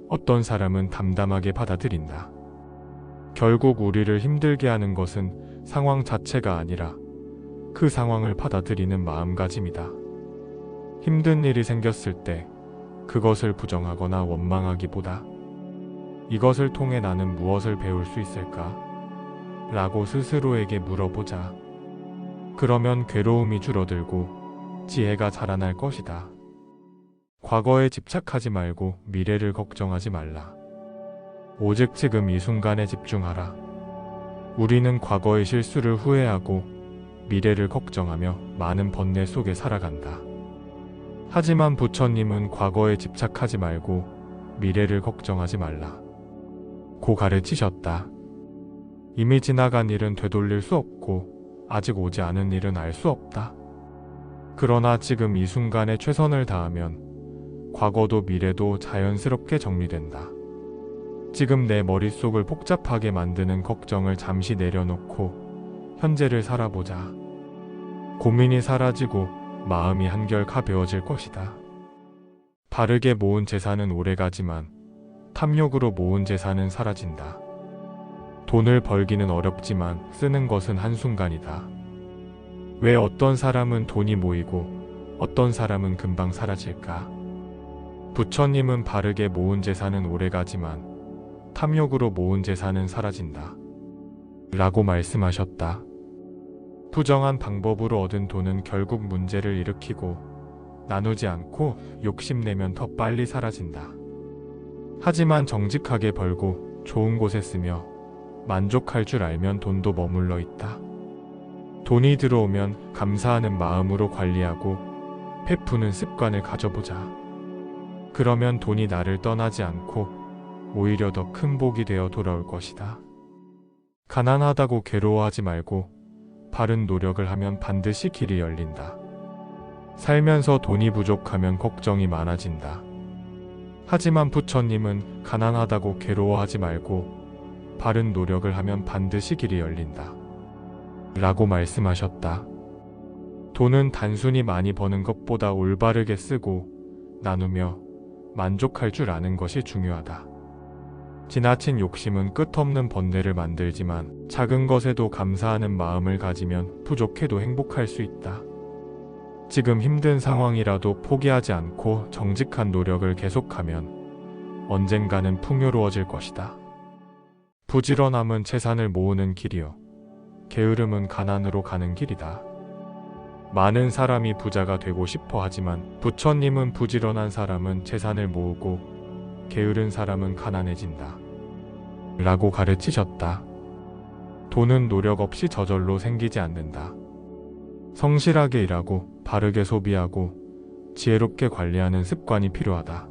어떤 사람은 담담하게 받아들인다. 결국 우리를 힘들게 하는 것은 상황 자체가 아니라 그 상황을 받아들이는 마음가짐이다. 힘든 일이 생겼을 때 그것을 부정하거나 원망하기보다 이것을 통해 나는 무엇을 배울 수 있을까? 라고 스스로에게 물어보자. 그러면 괴로움이 줄어들고 지혜가 자라날 것이다. 과거에 집착하지 말고 미래를 걱정하지 말라. 오직 지금 이 순간에 집중하라. 우리는 과거의 실수를 후회하고 미래를 걱정하며 많은 번뇌 속에 살아간다. 하지만 부처님은 과거에 집착하지 말고 미래를 걱정하지 말라. 고 가르치셨다. 이미 지나간 일은 되돌릴 수 없고 아직 오지 않은 일은 알 수 없다. 그러나 지금 이 순간에 최선을 다하면 과거도 미래도 자연스럽게 정리된다. 지금 내 머릿속을 복잡하게 만드는 걱정을 잠시 내려놓고 현재를 살아보자. 고민이 사라지고 마음이 한결 가벼워질 것이다. 바르게 모은 재산은 오래가지만 탐욕으로 모은 재산은 사라진다. 돈을 벌기는 어렵지만 쓰는 것은 한순간이다. 왜 어떤 사람은 돈이 모이고 어떤 사람은 금방 사라질까? 부처님은 바르게 모은 재산은 오래가지만 탐욕으로 모은 재산은 사라진다. 라고 말씀하셨다. 부정한 방법으로 얻은 돈은 결국 문제를 일으키고 나누지 않고 욕심내면 더 빨리 사라진다. 하지만 정직하게 벌고 좋은 곳에 쓰며 만족할 줄 알면 돈도 머물러 있다. 돈이 들어오면 감사하는 마음으로 관리하고 베푸는 습관을 가져보자. 그러면 돈이 나를 떠나지 않고 오히려 더 큰 복이 되어 돌아올 것이다. 가난하다고 괴로워하지 말고 바른 노력을 하면 반드시 길이 열린다. 살면서 돈이 부족하면 걱정이 많아진다. 하지만 부처님은 가난하다고 괴로워하지 말고 바른 노력을 하면 반드시 길이 열린다. 라고 말씀하셨다. 돈은 단순히 많이 버는 것보다 올바르게 쓰고 나누며 만족할 줄 아는 것이 중요하다. 지나친 욕심은 끝없는 번뇌를 만들지만 작은 것에도 감사하는 마음을 가지면 부족해도 행복할 수 있다. 지금 힘든 상황이라도 포기하지 않고 정직한 노력을 계속하면 언젠가는 풍요로워질 것이다. 부지런함은 재산을 모으는 길이요. 게으름은 가난으로 가는 길이다. 많은 사람이 부자가 되고 싶어 하지만 부처님은 부지런한 사람은 재산을 모으고 게으른 사람은 가난해진다. 라고 가르치셨다. 돈은 노력 없이 저절로 생기지 않는다. 성실하게 일하고 바르게 소비하고 지혜롭게 관리하는 습관이 필요하다.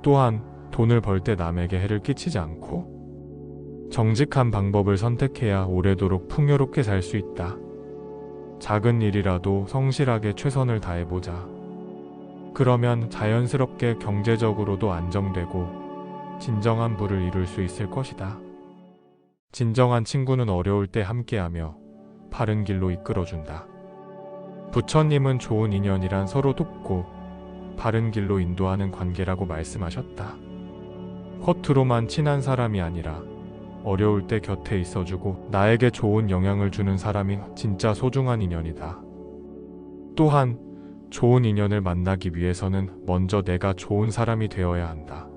또한 돈을 벌 때 남에게 해를 끼치지 않고 정직한 방법을 선택해야 오래도록 풍요롭게 살 수 있다. 작은 일이라도 성실하게 최선을 다해보자. 그러면 자연스럽게 경제적으로도 안정되고 진정한 부를 이룰 수 있을 것이다. 진정한 친구는 어려울 때 함께하며 바른 길로 이끌어준다. 부처님은 좋은 인연이란 서로 돕고 바른 길로 인도하는 관계라고 말씀하셨다. 겉으로만 친한 사람이 아니라 어려울 때 곁에 있어주고 나에게 좋은 영향을 주는 사람이 진짜 소중한 인연이다. 또한 좋은 인연을 만나기 위해서는 먼저 내가 좋은 사람이 되어야 한다.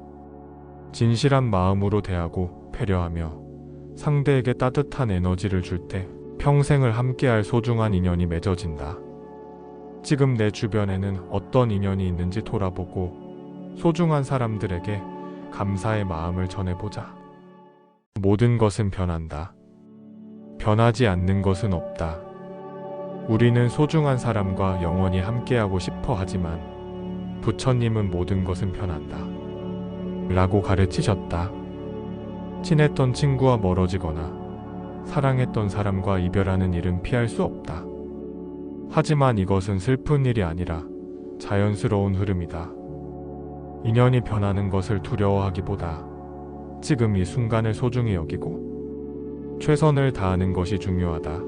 진실한 마음으로 대하고 배려하며 상대에게 따뜻한 에너지를 줄 때 평생을 함께할 소중한 인연이 맺어진다. 지금 내 주변에는 어떤 인연이 있는지 돌아보고 소중한 사람들에게 감사의 마음을 전해보자. 모든 것은 변한다. 변하지 않는 것은 없다. 우리는 소중한 사람과 영원히 함께하고 싶어 하지만 부처님은 모든 것은 변한다. 라고 가르치셨다. 친했던 친구와 멀어지거나 사랑했던 사람과 이별하는 일은 피할 수 없다. 하지만 이것은 슬픈 일이 아니라 자연스러운 흐름이다. 인연이 변하는 것을 두려워하기보다 지금 이 순간을 소중히 여기고 최선을 다하는 것이 중요하다.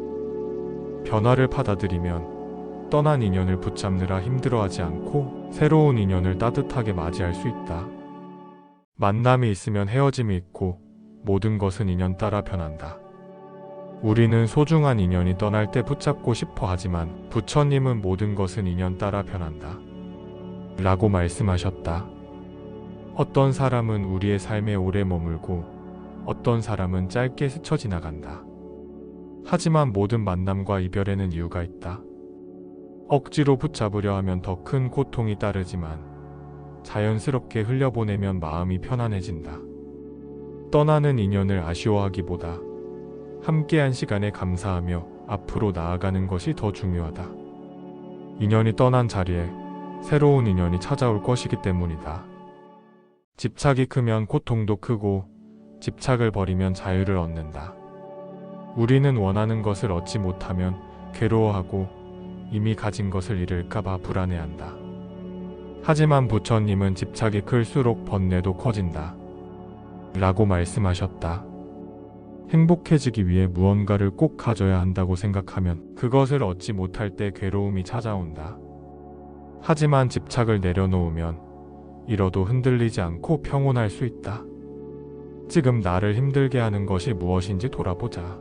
변화를 받아들이면 떠난 인연을 붙잡느라 힘들어하지 않고 새로운 인연을 따뜻하게 맞이할 수 있다. 만남이 있으면 헤어짐이 있고 모든 것은 인연 따라 변한다. 우리는 소중한 인연이 떠날 때 붙잡고 싶어 하지만 부처님은 모든 것은 인연 따라 변한다. 라고 말씀하셨다. 어떤 사람은 우리의 삶에 오래 머물고 어떤 사람은 짧게 스쳐 지나간다. 하지만 모든 만남과 이별에는 이유가 있다. 억지로 붙잡으려 하면 더 큰 고통이 따르지만 자연스럽게 흘려보내면 마음이 편안해진다. 떠나는 인연을 아쉬워하기보다 함께한 시간에 감사하며 앞으로 나아가는 것이 더 중요하다. 인연이 떠난 자리에 새로운 인연이 찾아올 것이기 때문이다. 집착이 크면 고통도 크고 집착을 버리면 자유를 얻는다. 우리는 원하는 것을 얻지 못하면 괴로워하고 이미 가진 것을 잃을까봐 불안해한다. 하지만 부처님은 집착이 클수록 번뇌도 커진다. 라고 말씀하셨다. 행복해지기 위해 무언가를 꼭 가져야 한다고 생각하면 그것을 얻지 못할 때 괴로움이 찾아온다. 하지만 집착을 내려놓으면 잃어도 흔들리지 않고 평온할 수 있다. 지금 나를 힘들게 하는 것이 무엇인지 돌아보자.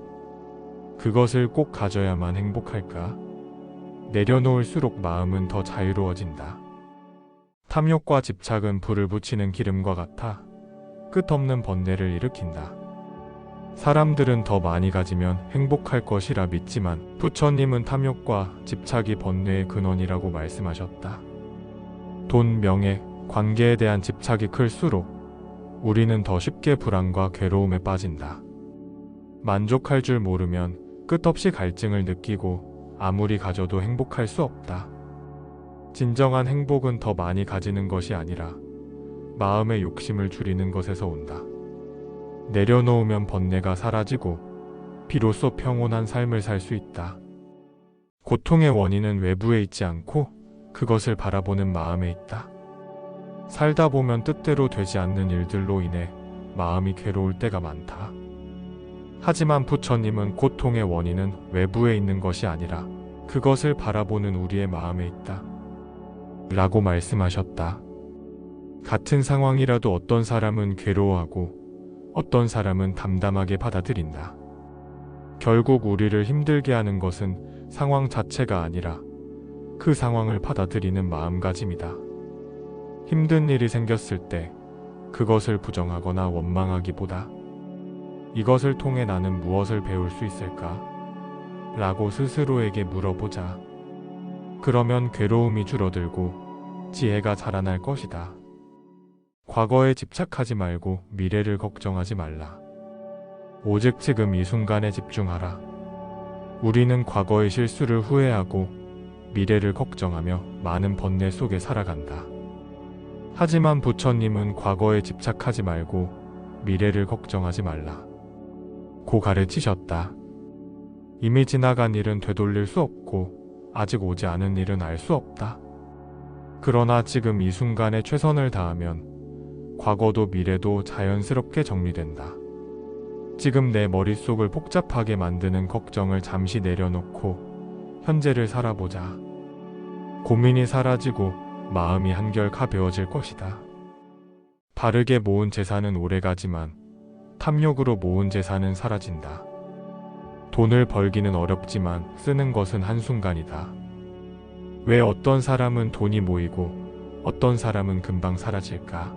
그것을 꼭 가져야만 행복할까? 내려놓을수록 마음은 더 자유로워진다. 탐욕과 집착은 불을 붙이는 기름과 같아 끝없는 번뇌를 일으킨다. 사람들은 더 많이 가지면 행복할 것이라 믿지만 부처님은 탐욕과 집착이 번뇌의 근원이라고 말씀하셨다. 돈, 명예, 관계에 대한 집착이 클수록 우리는 더 쉽게 불안과 괴로움에 빠진다. 만족할 줄 모르면 끝없이 갈증을 느끼고 아무리 가져도 행복할 수 없다. 진정한 행복은 더 많이 가지는 것이 아니라 마음의 욕심을 줄이는 것에서 온다. 내려놓으면 번뇌가 사라지고 비로소 평온한 삶을 살 수 있다. 고통의 원인은 외부에 있지 않고 그것을 바라보는 마음에 있다. 살다 보면 뜻대로 되지 않는 일들로 인해 마음이 괴로울 때가 많다. 하지만 부처님은 고통의 원인은 외부에 있는 것이 아니라 그것을 바라보는 우리의 마음에 있다. 라고 말씀하셨다. 같은 상황이라도 어떤 사람은 괴로워하고 어떤 사람은 담담하게 받아들인다. 결국 우리를 힘들게 하는 것은 상황 자체가 아니라 그 상황을 받아들이는 마음가짐이다. 힘든 일이 생겼을 때 그것을 부정하거나 원망하기보다 이것을 통해 나는 무엇을 배울 수 있을까? 라고 스스로에게 물어보자. 그러면 괴로움이 줄어들고 지혜가 자라날 것이다. 과거에 집착하지 말고 미래를 걱정하지 말라. 오직 지금 이 순간에 집중하라. 우리는 과거의 실수를 후회하고 미래를 걱정하며 많은 번뇌 속에 살아간다. 하지만 부처님은 과거에 집착하지 말고 미래를 걱정하지 말라. 고 가르치셨다. 이미 지나간 일은 되돌릴 수 없고 아직 오지 않은 일은 알 수 없다. 그러나 지금 이 순간에 최선을 다하면 과거도 미래도 자연스럽게 정리된다. 지금 내 머릿속을 복잡하게 만드는 걱정을 잠시 내려놓고 현재를 살아보자. 고민이 사라지고 마음이 한결 가벼워질 것이다. 바르게 모은 재산은 오래가지만 탐욕으로 모은 재산은 사라진다. 돈을 벌기는 어렵지만 쓰는 것은 한순간이다. 왜 어떤 사람은 돈이 모이고 어떤 사람은 금방 사라질까?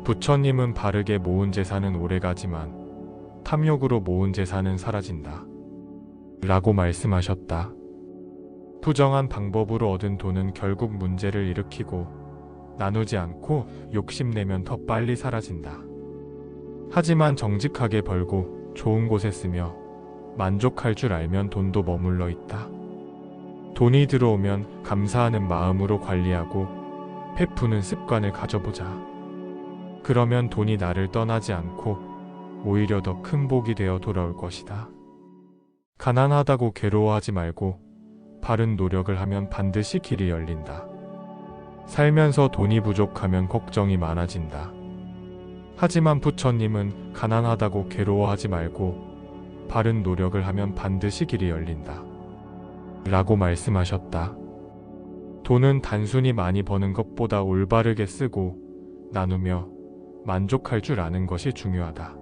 부처님은 바르게 모은 재산은 오래가지만 탐욕으로 모은 재산은 사라진다. 라고 말씀하셨다. 부정한 방법으로 얻은 돈은 결국 문제를 일으키고 나누지 않고 욕심내면 더 빨리 사라진다. 하지만 정직하게 벌고 좋은 곳에 쓰며 만족할 줄 알면 돈도 머물러 있다. 돈이 들어오면 감사하는 마음으로 관리하고 베푸는 습관을 가져보자. 그러면 돈이 나를 떠나지 않고 오히려 더 큰 복이 되어 돌아올 것이다. 가난하다고 괴로워하지 말고 바른 노력을 하면 반드시 길이 열린다. 살면서 돈이 부족하면 걱정이 많아진다. 하지만 부처님은 가난하다고 괴로워하지 말고 바른 노력을 하면 반드시 길이 열린다. 라고 말씀하셨다. 돈은 단순히 많이 버는 것보다 올바르게 쓰고 나누며 만족할 줄 아는 것이 중요하다.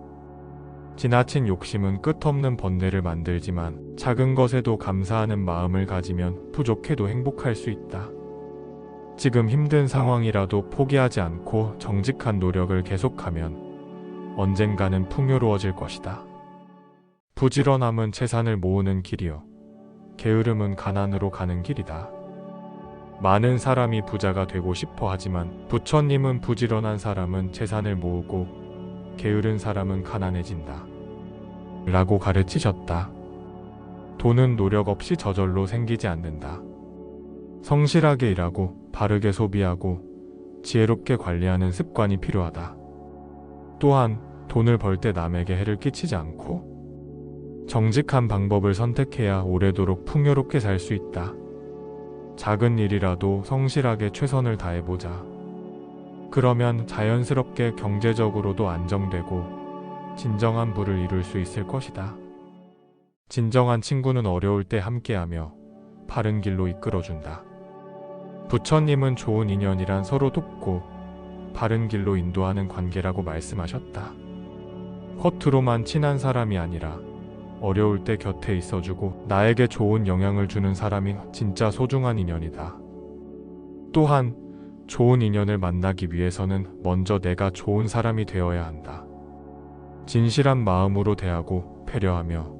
지나친 욕심은 끝없는 번뇌를 만들지만 작은 것에도 감사하는 마음을 가지면 부족해도 행복할 수 있다. 지금 힘든 상황이라도 포기하지 않고 정직한 노력을 계속하면 언젠가는 풍요로워질 것이다. 부지런함은 재산을 모으는 길이요, 게으름은 가난으로 가는 길이다. 많은 사람이 부자가 되고 싶어 하지만 부처님은 부지런한 사람은 재산을 모으고 게으른 사람은 가난해진다. 라고 가르치셨다. 돈은 노력 없이 저절로 생기지 않는다. 성실하게 일하고 바르게 소비하고 지혜롭게 관리하는 습관이 필요하다. 또한 돈을 벌 때 남에게 해를 끼치지 않고 정직한 방법을 선택해야 오래도록 풍요롭게 살 수 있다. 작은 일이라도 성실하게 최선을 다해보자. 그러면 자연스럽게 경제적으로도 안정되고 진정한 부를 이룰 수 있을 것이다. 진정한 친구는 어려울 때 함께하며 바른 길로 이끌어준다. 부처님은 좋은 인연이란 서로 돕고 바른 길로 인도하는 관계라고 말씀하셨다. 겉으로만 친한 사람이 아니라 어려울 때 곁에 있어주고 나에게 좋은 영향을 주는 사람이 진짜 소중한 인연이다. 또한 좋은 인연을 만나기 위해서는 먼저 내가 좋은 사람이 되어야 한다. 진실한 마음으로 대하고 배려하며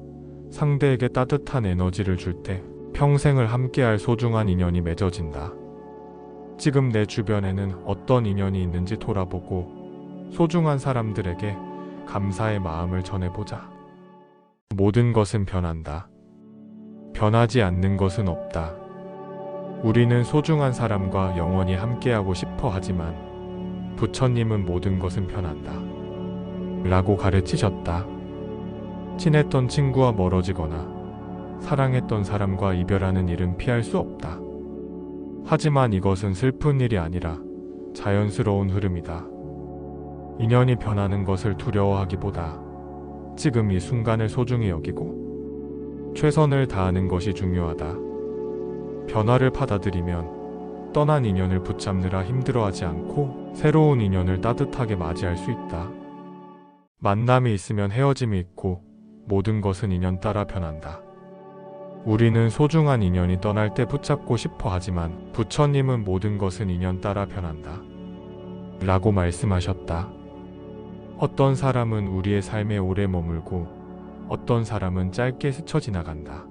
상대에게 따뜻한 에너지를 줄 때 평생을 함께할 소중한 인연이 맺어진다. 지금 내 주변에는 어떤 인연이 있는지 돌아보고 소중한 사람들에게 감사의 마음을 전해보자. 모든 것은 변한다. 변하지 않는 것은 없다. 우리는 소중한 사람과 영원히 함께하고 싶어 하지만 부처님은 모든 것은 변한다. 라고 가르치셨다. 친했던 친구와 멀어지거나 사랑했던 사람과 이별하는 일은 피할 수 없다. 하지만 이것은 슬픈 일이 아니라 자연스러운 흐름이다. 인연이 변하는 것을 두려워하기보다 지금 이 순간을 소중히 여기고 최선을 다하는 것이 중요하다. 변화를 받아들이면 떠난 인연을 붙잡느라 힘들어하지 않고 새로운 인연을 따뜻하게 맞이할 수 있다. 만남이 있으면 헤어짐이 있고 모든 것은 인연 따라 변한다. 우리는 소중한 인연이 떠날 때 붙잡고 싶어 하지만 부처님은 모든 것은 인연 따라 변한다. 라고 말씀하셨다. 어떤 사람은 우리의 삶에 오래 머물고 어떤 사람은 짧게 스쳐 지나간다.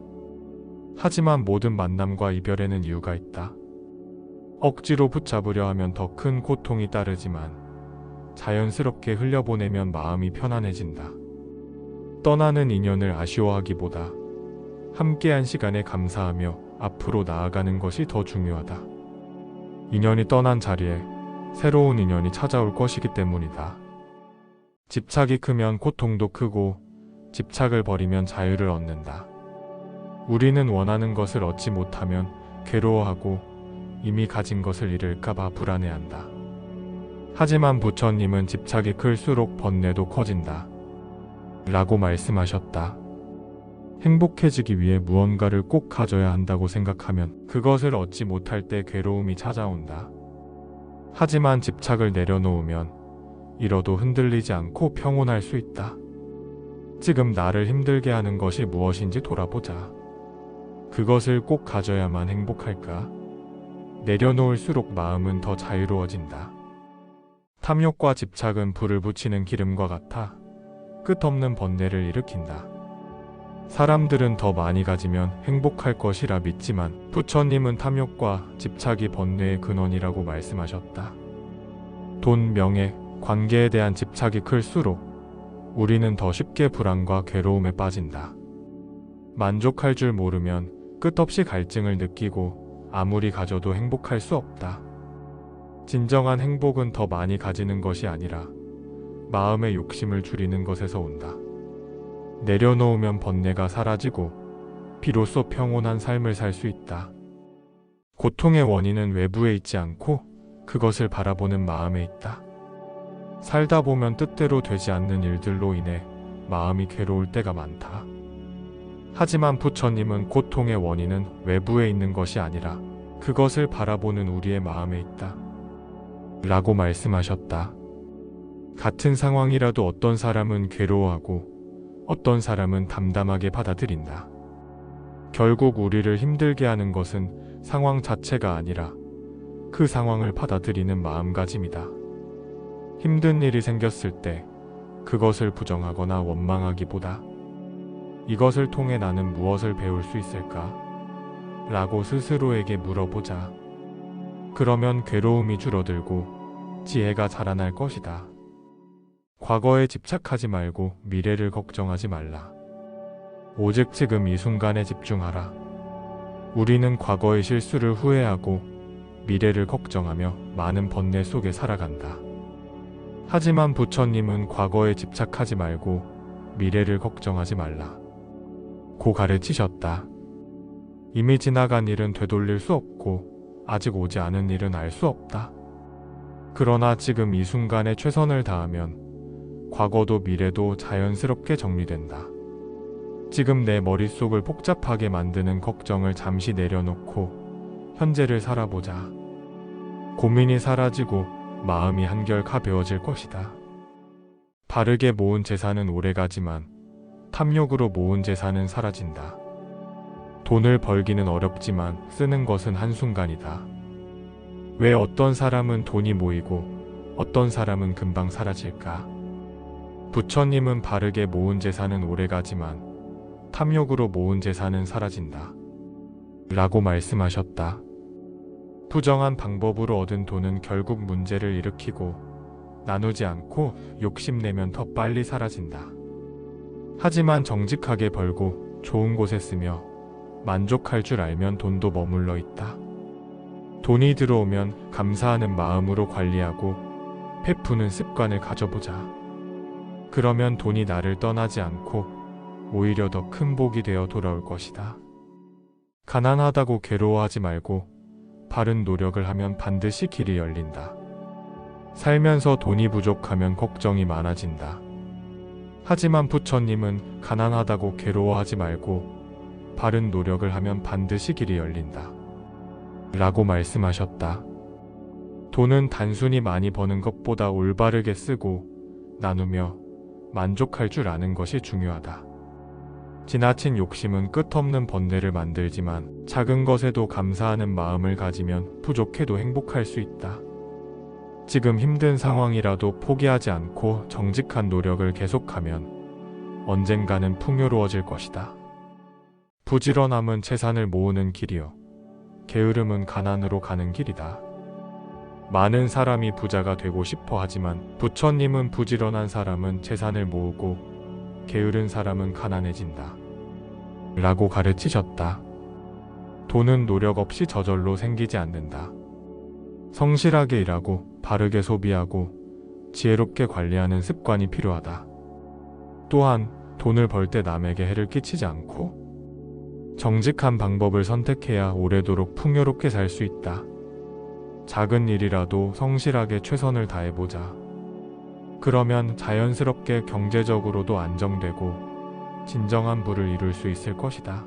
하지만 모든 만남과 이별에는 이유가 있다. 억지로 붙잡으려 하면 더 큰 고통이 따르지만 자연스럽게 흘려보내면 마음이 편안해진다. 떠나는 인연을 아쉬워하기보다 함께한 시간에 감사하며 앞으로 나아가는 것이 더 중요하다. 인연이 떠난 자리에 새로운 인연이 찾아올 것이기 때문이다. 집착이 크면 고통도 크고 집착을 버리면 자유를 얻는다. 우리는 원하는 것을 얻지 못하면 괴로워하고 이미 가진 것을 잃을까봐 불안해한다. 하지만 부처님은 집착이 클수록 번뇌도 커진다. 라고 말씀하셨다. 행복해지기 위해 무언가를 꼭 가져야 한다고 생각하면 그것을 얻지 못할 때 괴로움이 찾아온다. 하지만 집착을 내려놓으면 잃어도 흔들리지 않고 평온할 수 있다. 지금 나를 힘들게 하는 것이 무엇인지 돌아보자. 그것을 꼭 가져야만 행복할까? 내려놓을수록 마음은 더 자유로워진다. 탐욕과 집착은 불을 붙이는 기름과 같아 끝없는 번뇌를 일으킨다. 사람들은 더 많이 가지면 행복할 것이라 믿지만 부처님은 탐욕과 집착이 번뇌의 근원이라고 말씀하셨다. 돈, 명예, 관계에 대한 집착이 클수록 우리는 더 쉽게 불안과 괴로움에 빠진다. 만족할 줄 모르면 끝없이 갈증을 느끼고 아무리 가져도 행복할 수 없다. 진정한 행복은 더 많이 가지는 것이 아니라 마음의 욕심을 줄이는 것에서 온다. 내려놓으면 번뇌가 사라지고 비로소 평온한 삶을 살 수 있다. 고통의 원인은 외부에 있지 않고 그것을 바라보는 마음에 있다. 살다 보면 뜻대로 되지 않는 일들로 인해 마음이 괴로울 때가 많다. 하지만 부처님은 고통의 원인은 외부에 있는 것이 아니라 그것을 바라보는 우리의 마음에 있다. 라고 말씀하셨다. 같은 상황이라도 어떤 사람은 괴로워하고 어떤 사람은 담담하게 받아들인다. 결국 우리를 힘들게 하는 것은 상황 자체가 아니라 그 상황을 받아들이는 마음가짐이다. 힘든 일이 생겼을 때 그것을 부정하거나 원망하기보다 이것을 통해 나는 무엇을 배울 수 있을까? 라고 스스로에게 물어보자. 그러면 괴로움이 줄어들고 지혜가 자라날 것이다. 과거에 집착하지 말고 미래를 걱정하지 말라. 오직 지금 이 순간에 집중하라. 우리는 과거의 실수를 후회하고 미래를 걱정하며 많은 번뇌 속에 살아간다. 하지만 부처님은 과거에 집착하지 말고 미래를 걱정하지 말라. 고 가르치셨다. 이미 지나간 일은 되돌릴 수 없고 아직 오지 않은 일은 알 수 없다. 그러나 지금 이 순간에 최선을 다하면 과거도 미래도 자연스럽게 정리된다. 지금 내 머릿속을 복잡하게 만드는 걱정을 잠시 내려놓고 현재를 살아보자. 고민이 사라지고 마음이 한결 가벼워질 것이다. 바르게 모은 재산은 오래가지만 탐욕으로 모은 재산은 사라진다. 돈을 벌기는 어렵지만 쓰는 것은 한순간이다. 왜 어떤 사람은 돈이 모이고 어떤 사람은 금방 사라질까? 부처님은 바르게 모은 재산은 오래가지만 탐욕으로 모은 재산은 사라진다. 라고 말씀하셨다. 부정한 방법으로 얻은 돈은 결국 문제를 일으키고 나누지 않고 욕심내면 더 빨리 사라진다. 하지만 정직하게 벌고 좋은 곳에 쓰며 만족할 줄 알면 돈도 머물러 있다. 돈이 들어오면 감사하는 마음으로 관리하고 베푸는 습관을 가져보자. 그러면 돈이 나를 떠나지 않고 오히려 더 큰 복이 되어 돌아올 것이다. 가난하다고 괴로워하지 말고 바른 노력을 하면 반드시 길이 열린다. 살면서 돈이 부족하면 걱정이 많아진다. 하지만 부처님은 가난하다고 괴로워하지 말고 바른 노력을 하면 반드시 길이 열린다. 라고 말씀하셨다. 돈은 단순히 많이 버는 것보다 올바르게 쓰고 나누며 만족할 줄 아는 것이 중요하다. 지나친 욕심은 끝없는 번뇌를 만들지만 작은 것에도 감사하는 마음을 가지면 부족해도 행복할 수 있다. 지금 힘든 상황이라도 포기하지 않고 정직한 노력을 계속하면 언젠가는 풍요로워질 것이다. 부지런함은 재산을 모으는 길이요. 게으름은 가난으로 가는 길이다. 많은 사람이 부자가 되고 싶어 하지만 부처님은 부지런한 사람은 재산을 모으고 게으른 사람은 가난해진다. 라고 가르치셨다. 돈은 노력 없이 저절로 생기지 않는다. 성실하게 일하고 바르게 소비하고 지혜롭게 관리하는 습관이 필요하다. 또한 돈을 벌 때 남에게 해를 끼치지 않고 정직한 방법을 선택해야 오래도록 풍요롭게 살 수 있다. 작은 일이라도 성실하게 최선을 다해보자. 그러면 자연스럽게 경제적으로도 안정되고 진정한 부를 이룰 수 있을 것이다.